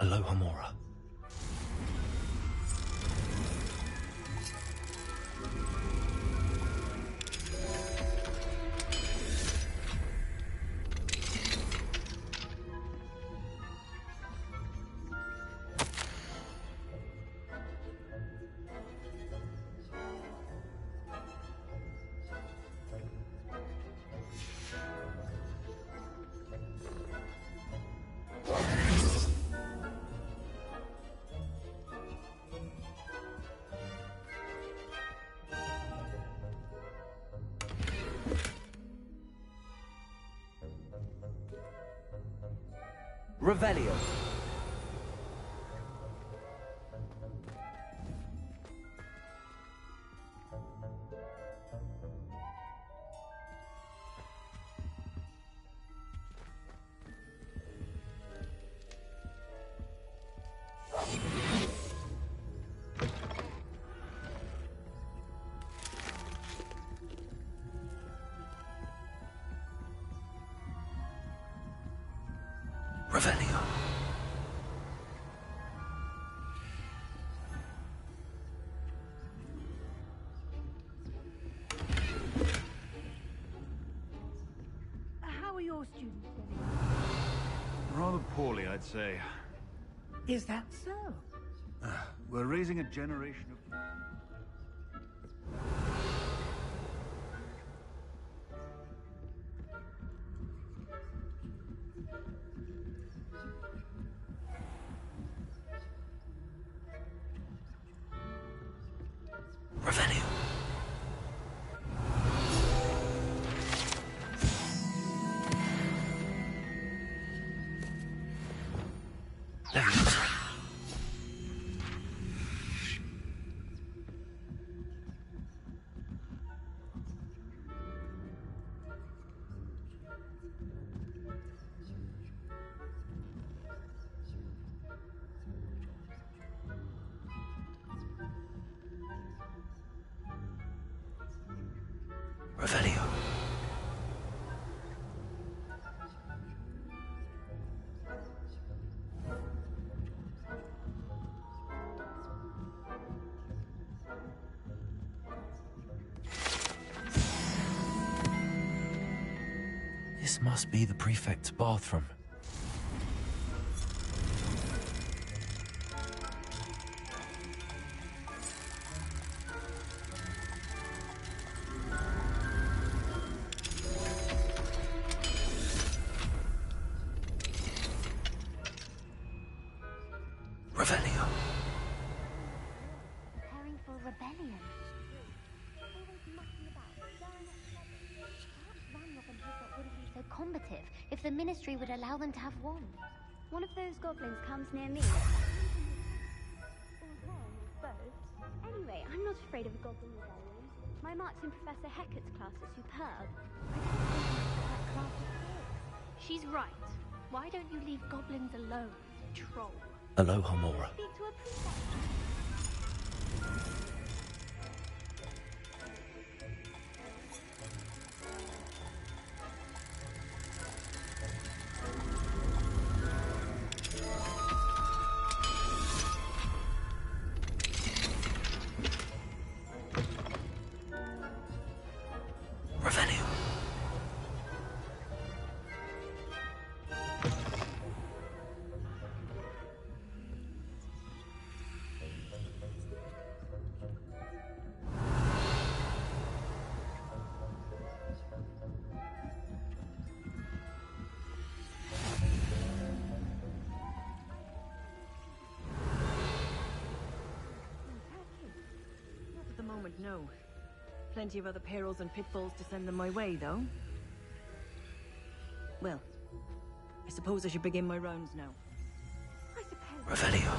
Aloha Mora. Revelio. your students getting? Rather poorly, I'd say. Is that so? We're raising a generation of... Revelio. Revelio. This must be the prefect's bathroom. Revelio. Preparing for rebellion. Always mucking about, stirring up trouble. Perhaps Van Robin Hilltop wouldn't be so combative if the Ministry would allow them to have one. One of those goblins comes near me. Anyway, I'm not afraid of a goblin rebellion. My marksman Professor Hecat's class is superb. I don't think that class is good. She's right. Why don't you leave goblins alone, troll? Aloha Mora. Speak to a prefect. Revelio. Not at the moment, no. Plenty of other perils and pitfalls to send them my way, though. Well, I suppose I should begin my rounds now. I suppose. Revelio.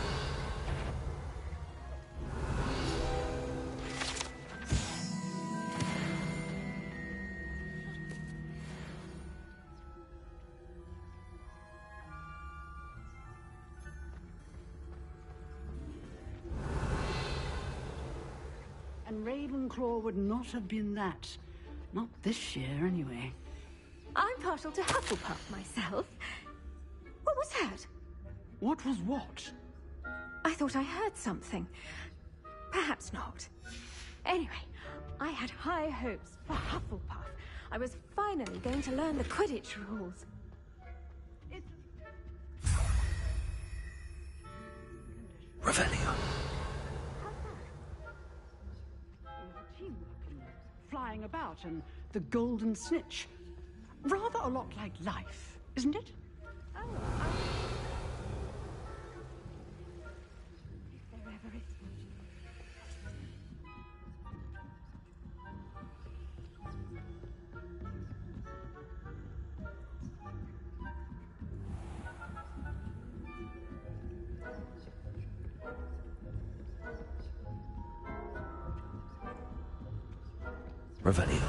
And Ravenclaw would not have been that. Not this year, anyway. I'm partial to Hufflepuff myself. What was that? What was what? I thought I heard something. Perhaps not. Anyway, I had high hopes for Hufflepuff. I was finally going to learn the Quidditch rules. Revelio. Teamwork and flying about and the golden snitch. Rather a lot like life, isn't it? Oh, if there ever is. Revelio.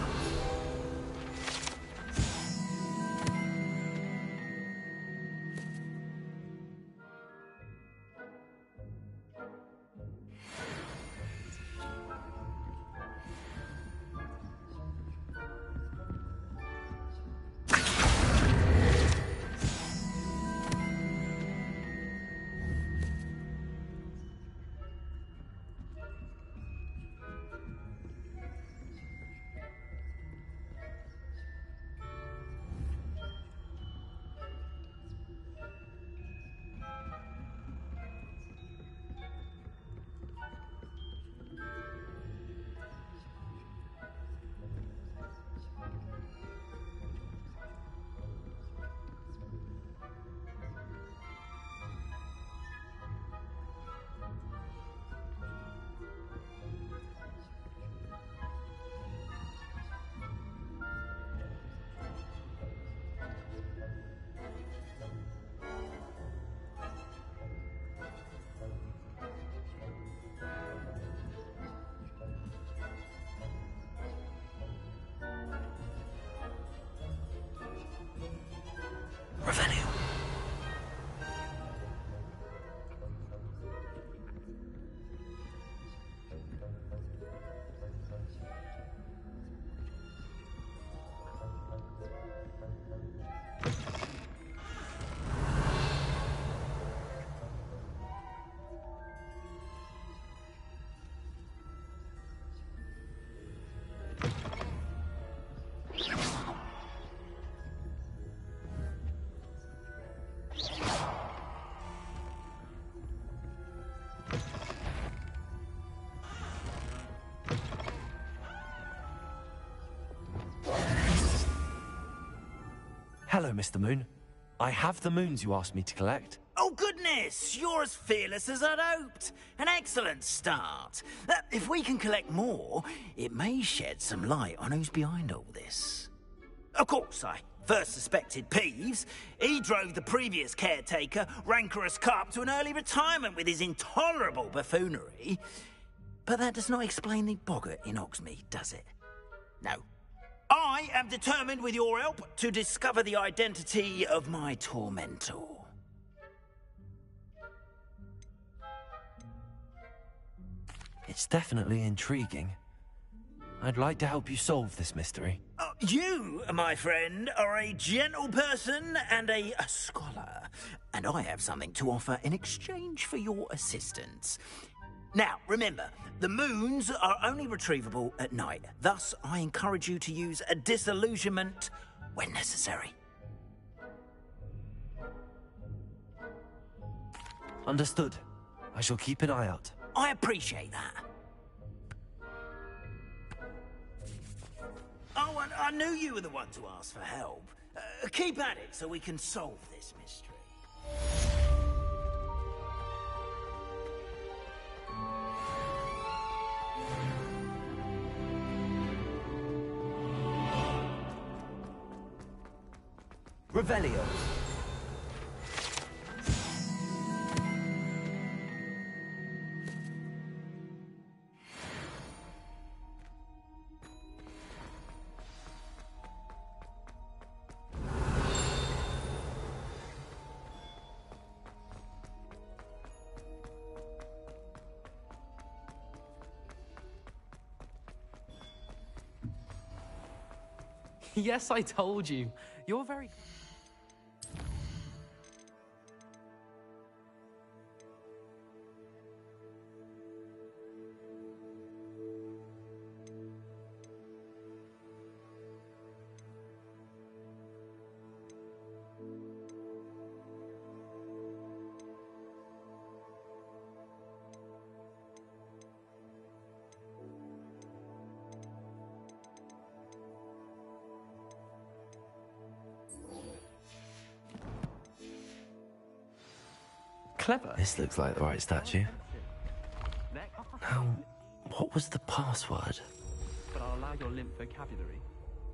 Hello, Mr. Moon. I have the moons you asked me to collect. Oh, goodness! You're as fearless as I'd hoped. An excellent start. If we can collect more, it may shed some light on who's behind all this. Of course, I first suspected Peeves. He drove the previous caretaker, Rancorous Carp, to an early retirement with his intolerable buffoonery. But that does not explain the boggart in Hogsmeade, does it? No. I am determined, with your help, to discover the identity of my tormentor. It's definitely intriguing. I'd like to help you solve this mystery. You, my friend, are a gentle person and a scholar, and I have something to offer in exchange for your assistance. Now, remember, the moons are only retrievable at night. Thus, I encourage you to use a disillusionment when necessary. Understood. I shall keep an eye out. I appreciate that. Oh, and I knew you were the one to ask for help. Keep at it so we can solve this mystery. Revelio. Yes, I told you. You're very... Clever. This looks like the right statue. Now, what was the password? But I'll allow your limp vocabulary.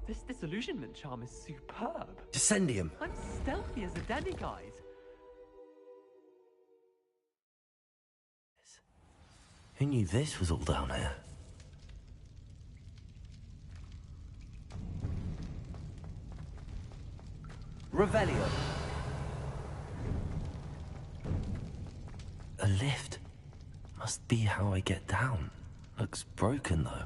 This disillusionment charm is superb. Descendium. I'm stealthy as a demiguise. Who knew this was all down here? Revelio. A lift. Must be how I get down. Looks broken, though.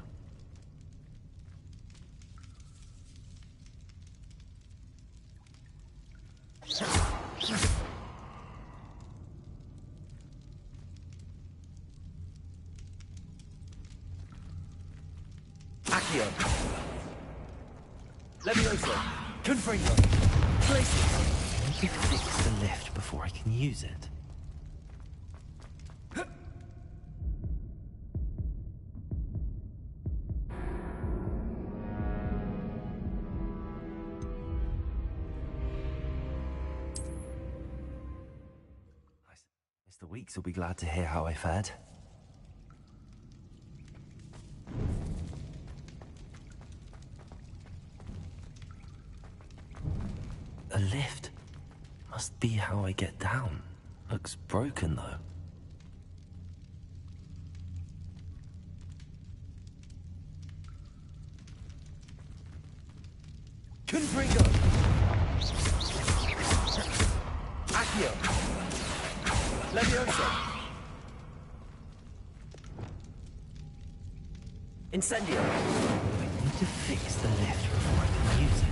Accio. Levioso. Confringo. Place it. Let me fix the lift before I can use it. Mr. Weeks will be glad to hear how I fared. A lift. Must be how I get down. Looks broken, though. Confringo. Accio. Levioso. Incendio. I need to fix the lift before I can use it.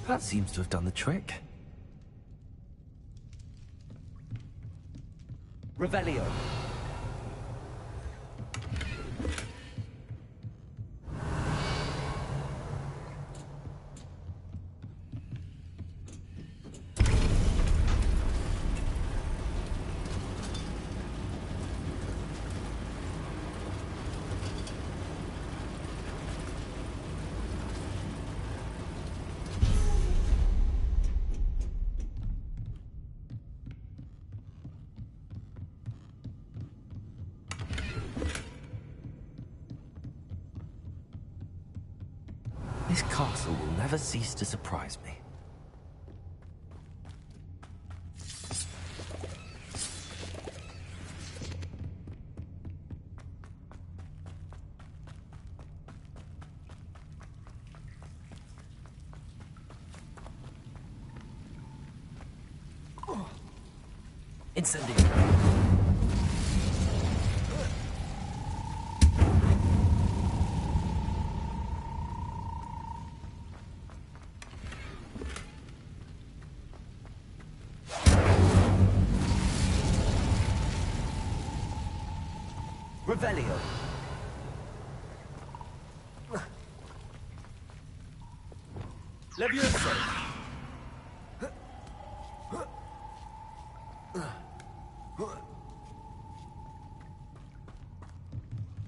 That seems to have done the trick. Revelio. castle will never cease to surprise me. Incendio. Revelio. Levioso.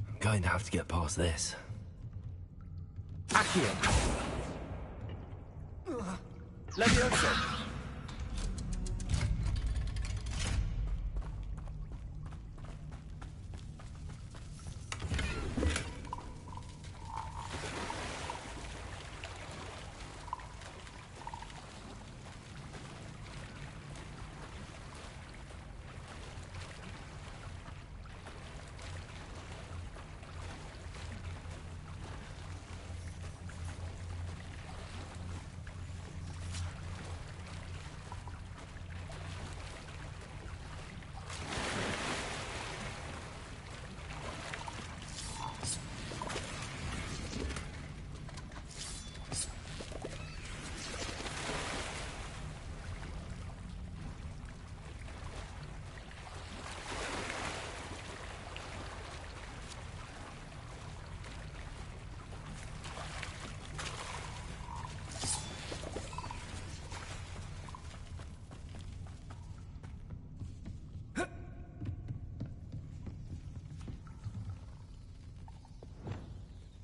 I'm going to have to get past this. Accio. Levioso.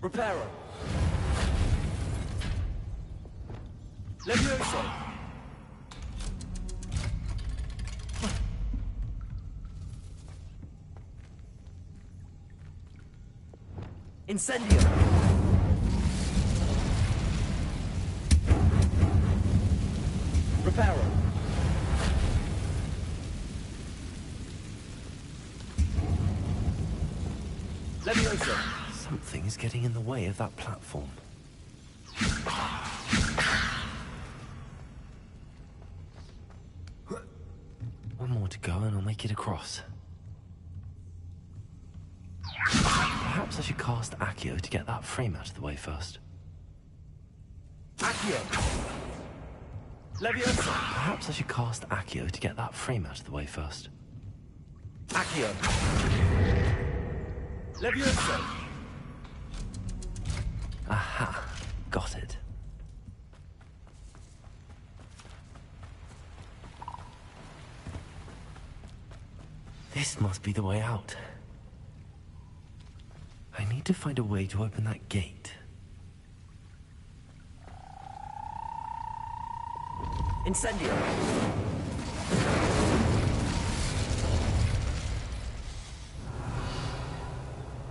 Reparo. Levioso. Incendio. Reparo. Levioso. Something is getting in the way of that platform. One more to go and I'll make it across. Perhaps I should cast Accio to get that frame out of the way first. Accio. Levioso. Perhaps I should cast Accio to get that frame out of the way first. Accio. Levioso. Aha, got it. This must be the way out. I need to find a way to open that gate. Incendio.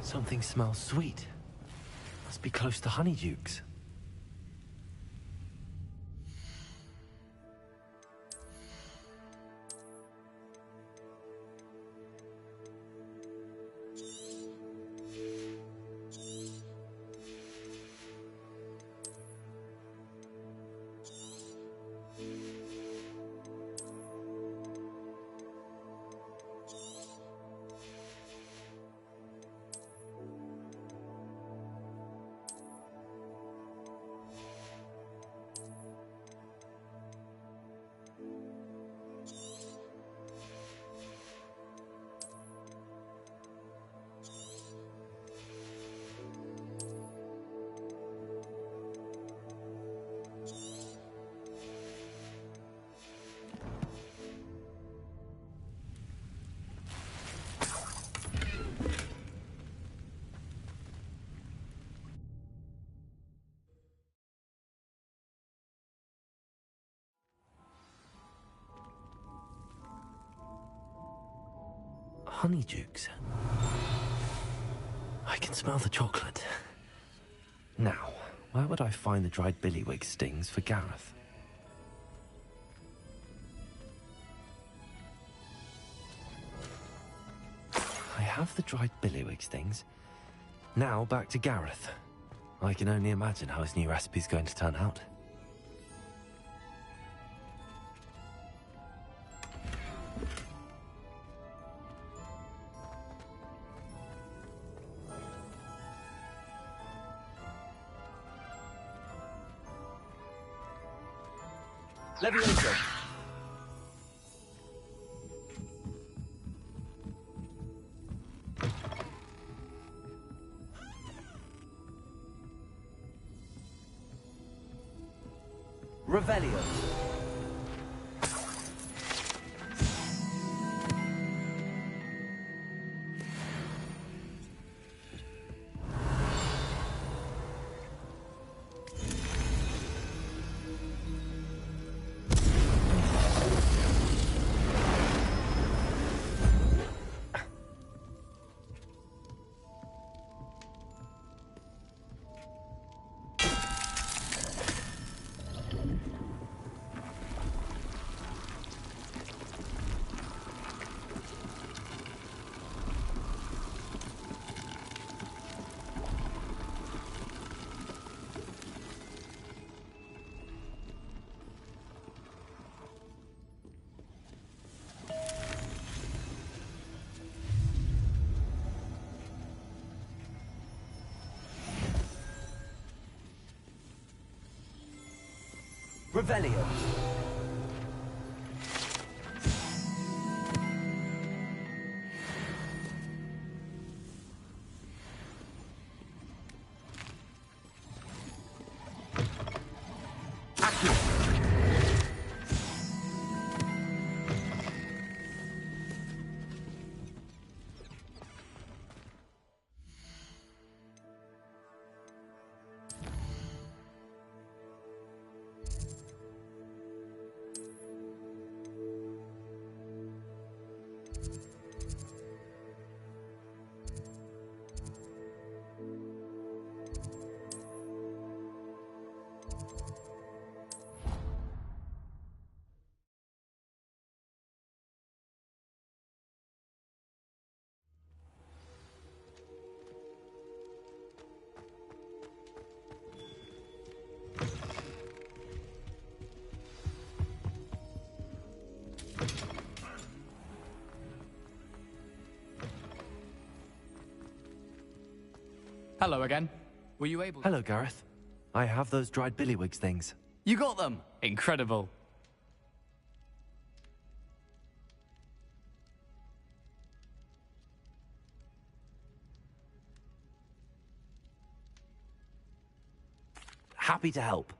Something smells sweet. Must be close to Honeydukes. Honeydukes. I can smell the chocolate. Now, Where would I find the dried billywig stings for Gareth? I have the dried billywig stings. Now back to Gareth. I can only imagine how his new recipe's going to turn out. Levioso. Revelio. Revelio. Hello again. Were you able to... Hello, Gareth. I have those dried billywig things. You got them! Incredible. Happy to help.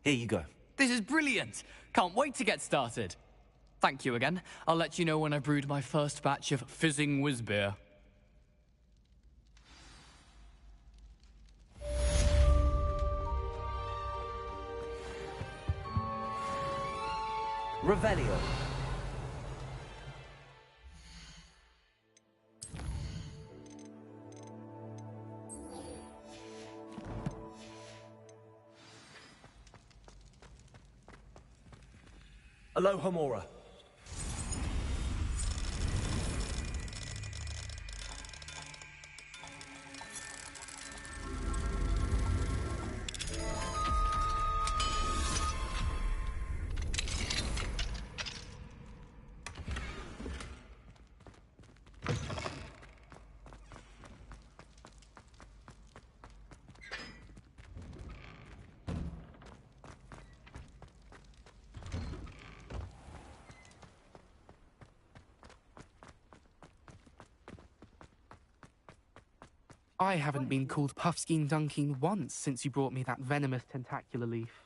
Here you go. This is brilliant! Can't wait to get started. Thank you again. I'll let you know when I've brewed my first batch of fizzing whiz-beer. Revelio. Alohomora. I haven't been called Puffskein Dunking once since you brought me that venomous tentacular leaf.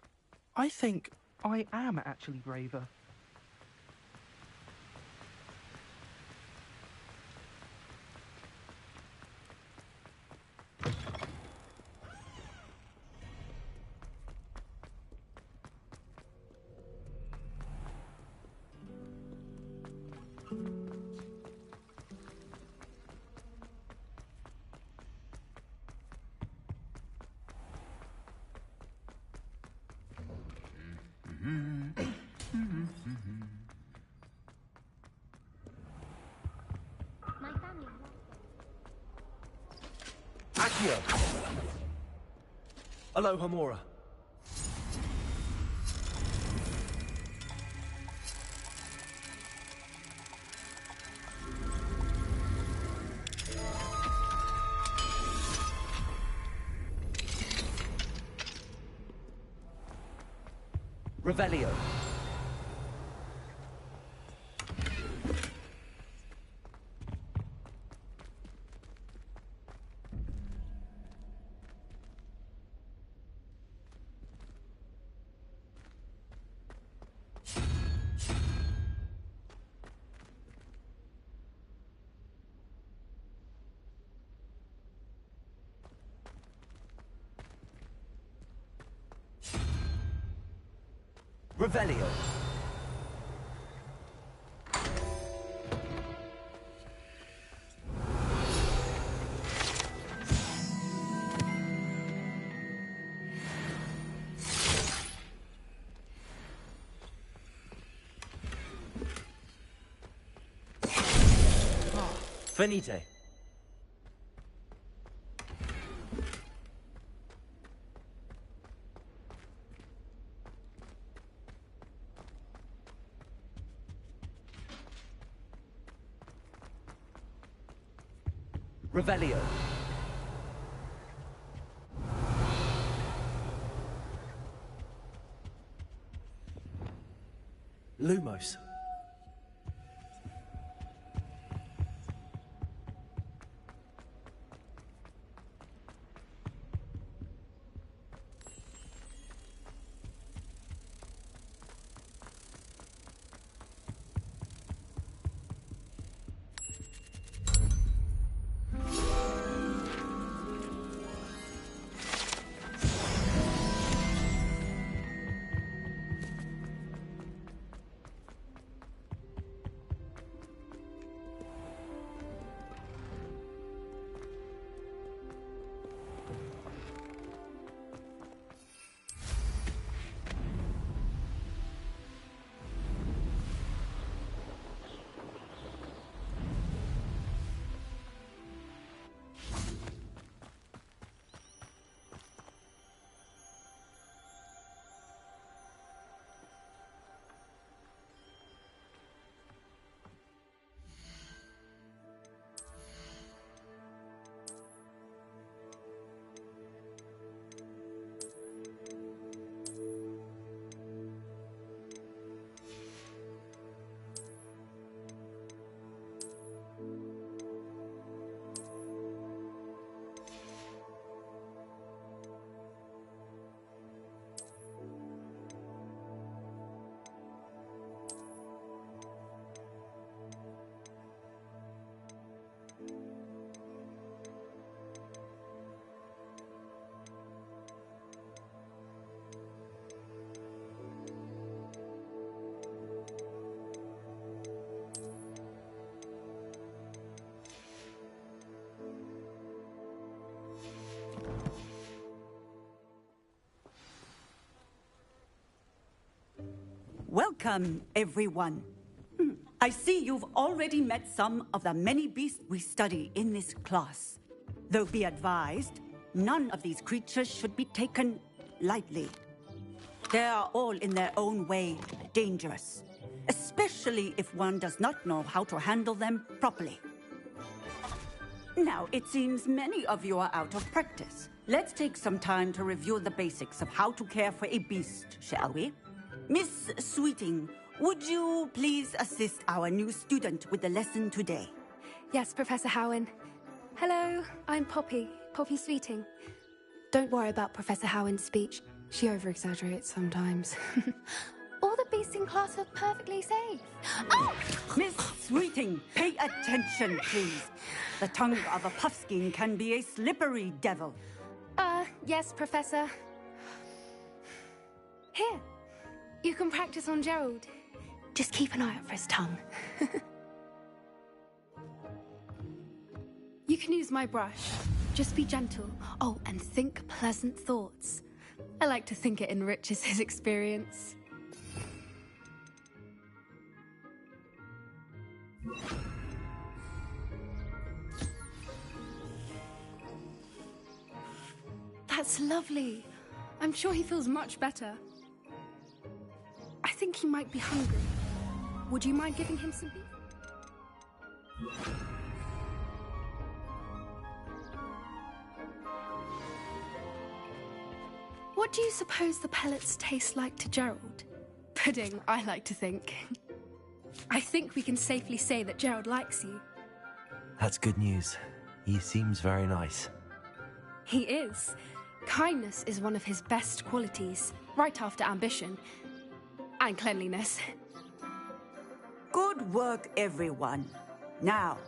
I think I am actually braver. My family. Accio! Aloha Mora. Revelio. Revelio. Finite. Revelio. Lumos. Welcome, everyone. I see you've already met some of the many beasts we study in this class. Though be advised, none of these creatures should be taken lightly. They are all in their own way dangerous, especially if one does not know how to handle them properly. Now, it seems many of you are out of practice. Let's take some time to review the basics of how to care for a beast, shall we? Miss Sweeting, would you please assist our new student with the lesson today? Yes, Professor Howen. Hello, I'm Poppy Sweeting. Don't worry about Professor Howen's speech. She over-exaggerates sometimes. All the beasts in class are perfectly safe. Oh! Miss Sweeting, pay attention, please. The tongue of a puffskein can be a slippery devil. Yes, Professor. Here, you can practice on Gerald. Just keep an eye out for his tongue. You can use my brush. Just be gentle. Oh, and think pleasant thoughts. I like to think it enriches his experience. That's lovely. I'm sure he feels much better. I think he might be hungry. Would you mind giving him some beef? What do you suppose the pellets taste like to Gerald? Pudding, I like to think. I think we can safely say that Gerald likes you. That's good news. He seems very nice. He is. Kindness is one of his best qualities, right after ambition. And cleanliness. Good work, everyone. Now,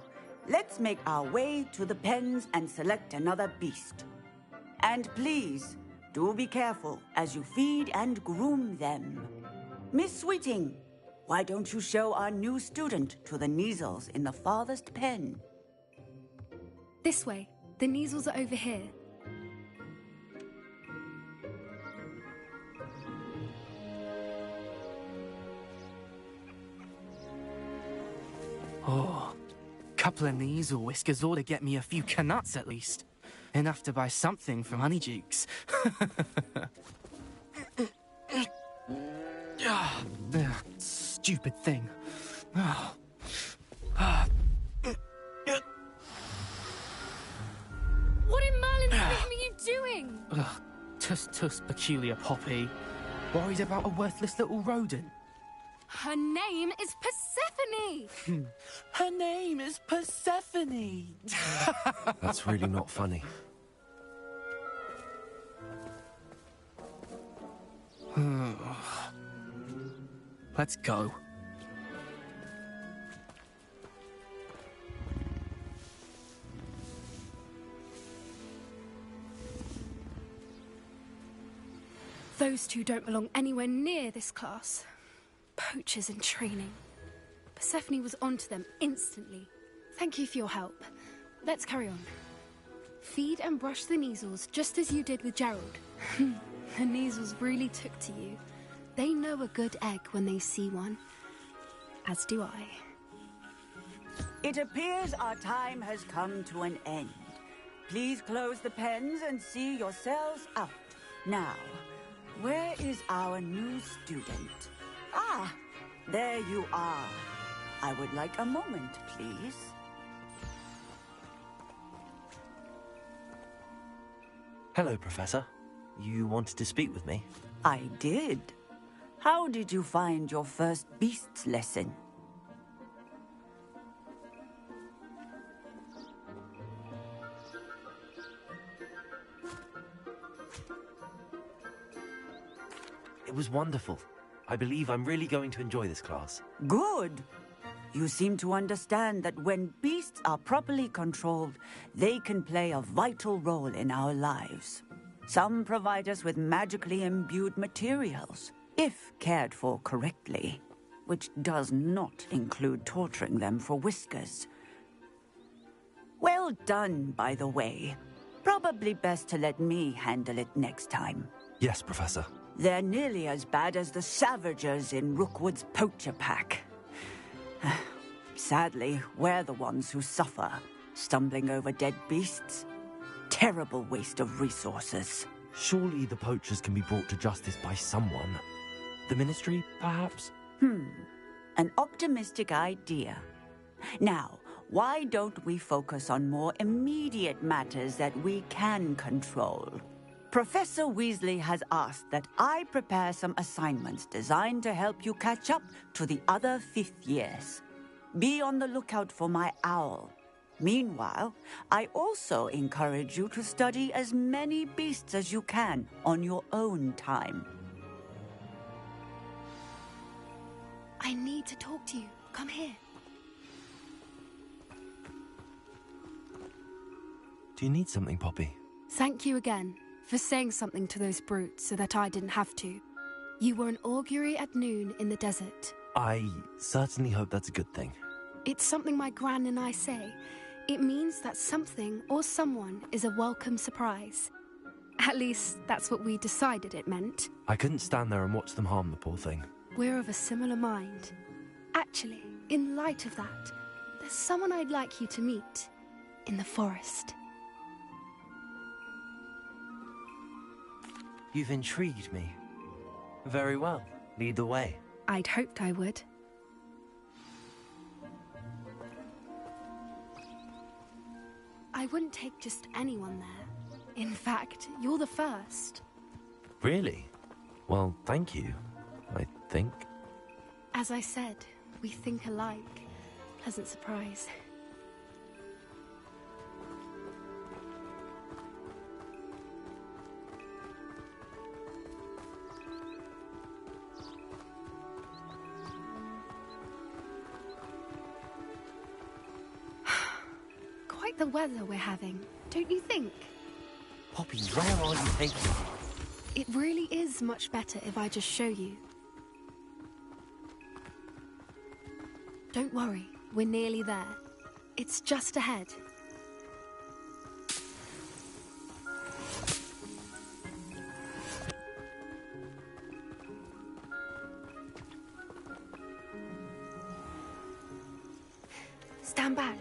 let's make our way to the pens and select another beast. And please, do be careful as you feed and groom them. Miss Sweeting, why don't you show our new student to the Kneazles in the farthest pen? This way. The Kneazles are over here. Oh, couple of Kneazle whiskers ought to get me a few canuts at least. Enough to buy something from Honeydukes. Stupid thing. What in Merlin's name are you doing? Tuss, peculiar Poppy. Worried about a worthless little rodent? Her name is Persephone! Her name is Persephone! That's really not funny. Let's go. Those two don't belong anywhere near this class. Poachers in training. Persephone was onto them instantly. Thank you for your help. Let's carry on. Feed and brush the Kneazles just as you did with Gerald. The Kneazles really took to you. They know a good egg when they see one. As do I. It appears our time has come to an end. Please close the pens and see yourselves out. Now, where is our new student? Ah, there you are. I would like a moment, please. Hello, Professor. You wanted to speak with me? I did. How did you find your first beasts lesson? It was wonderful. I believe I'm really going to enjoy this class. Good. You seem to understand that when beasts are properly controlled, they can play a vital role in our lives. Some provide us with magically imbued materials, if cared for correctly, which does not include torturing them for whiskers. Well done, by the way. Probably best to let me handle it next time. Yes, Professor. They're nearly as bad as the Savagers in Rookwood's poacher pack. Sadly, we're the ones who suffer, stumbling over dead beasts. Terrible waste of resources. Surely the poachers can be brought to justice by someone. The Ministry, perhaps? An optimistic idea. Now, why don't we focus on more immediate matters that we can control? Professor Weasley has asked that I prepare some assignments designed to help you catch up to the other fifth years. Be on the lookout for my owl. Meanwhile, I also encourage you to study as many beasts as you can on your own time. I need to talk to you. Come here. Do you need something, Poppy? Thank you again for saying something to those brutes so that I didn't have to. You were an augury at noon in the desert. I certainly hope that's a good thing. It's something my gran and I say. It means that something or someone is a welcome surprise. At least, that's what we decided it meant. I couldn't stand there and watch them harm the poor thing. We're of a similar mind. Actually, in light of that, there's someone I'd like you to meet in the forest. You've intrigued me. Very well. Lead the way. I'd hoped I would. I wouldn't take just anyone there. In fact, you're the first. Really? Well, thank you, I think. As I said, we think alike. Pleasant surprise. Quite the weather we're having, don't you think? Poppy, where are you taking me? It really is much better if I just show you. Don't worry, we're nearly there. It's just ahead. Stand back.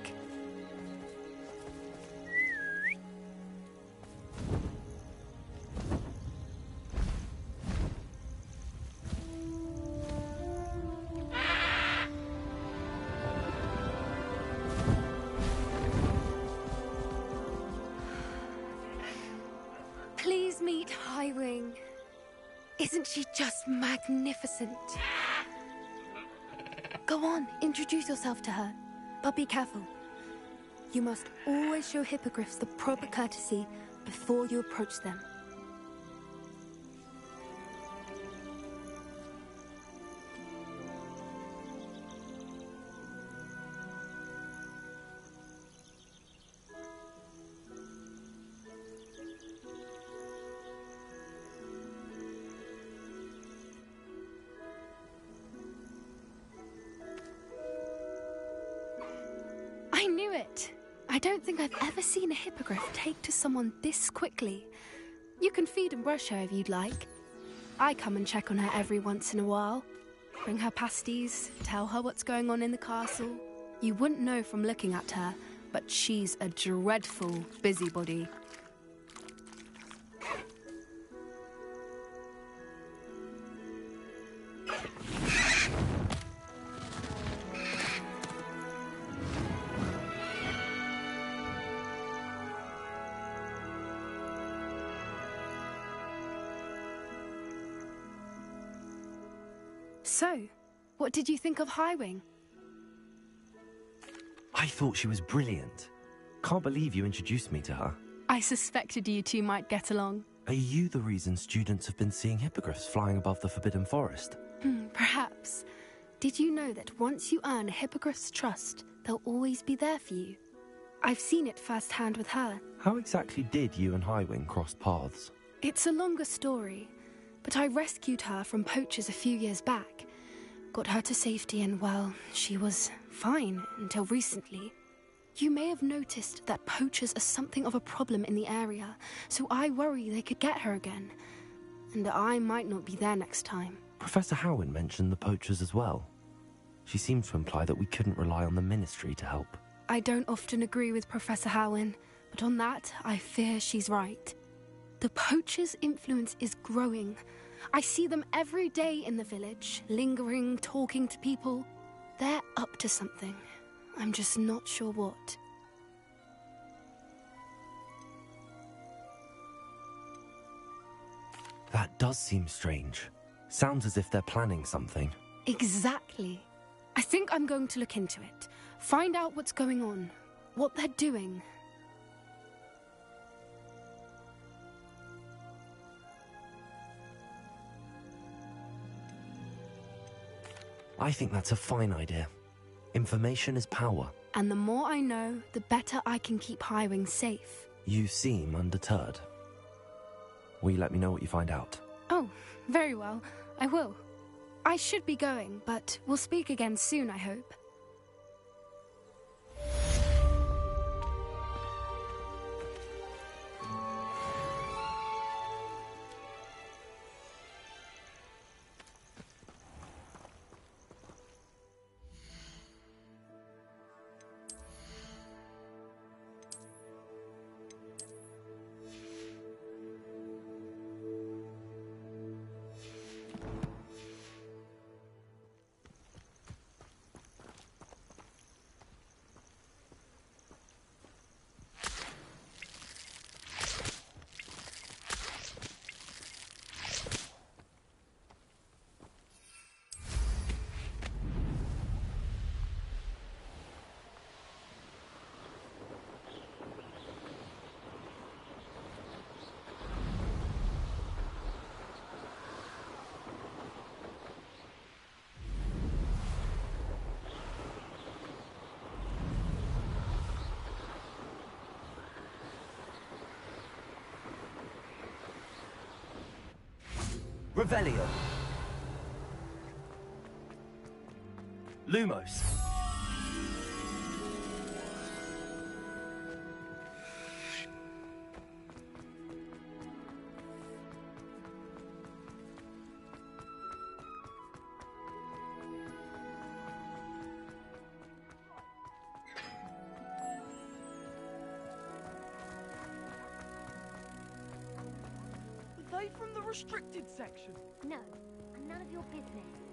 Please meet Highwing. Isn't she just magnificent? Go on, introduce yourself to her. But be careful. You must always show hippogriffs the proper courtesy before you approach them. I knew it! I don't think I've ever seen a hippogriff take to someone this quickly. You can feed and brush her if you'd like. I come and check on her every once in a while. Bring her pasties, tell her what's going on in the castle. You wouldn't know from looking at her, but she's a dreadful busybody. So, what did you think of Highwing? I thought she was brilliant. Can't believe you introduced me to her. I suspected you two might get along. Are you the reason students have been seeing hippogriffs flying above the Forbidden Forest? Perhaps. Did you know that once you earn a hippogriff's trust, they'll always be there for you? I've seen it firsthand with her. How exactly did you and Highwing cross paths? It's a longer story, but I rescued her from poachers a few years back. Got her to safety and, well, she was fine until recently. You may have noticed that poachers are something of a problem in the area, so I worry they could get her again. And I might not be there next time. Professor Howen mentioned the poachers as well. She seemed to imply that we couldn't rely on the Ministry to help. I don't often agree with Professor Howen, but on that, I fear she's right. The poachers' influence is growing. I see them every day in the village, lingering, talking to people. They're up to something. I'm just not sure what. That does seem strange. Sounds as if they're planning something. Exactly. I think I'm going to look into it. Find out what's going on, what they're doing. I think that's a fine idea. Information is power. And the more I know, the better I can keep Highwing safe. You seem undeterred. Will you let me know what you find out? Oh, very well. I will. I should be going, but we'll speak again soon, I hope. Revelio. Lumos. Are they from the restricted section? No, and none of your business.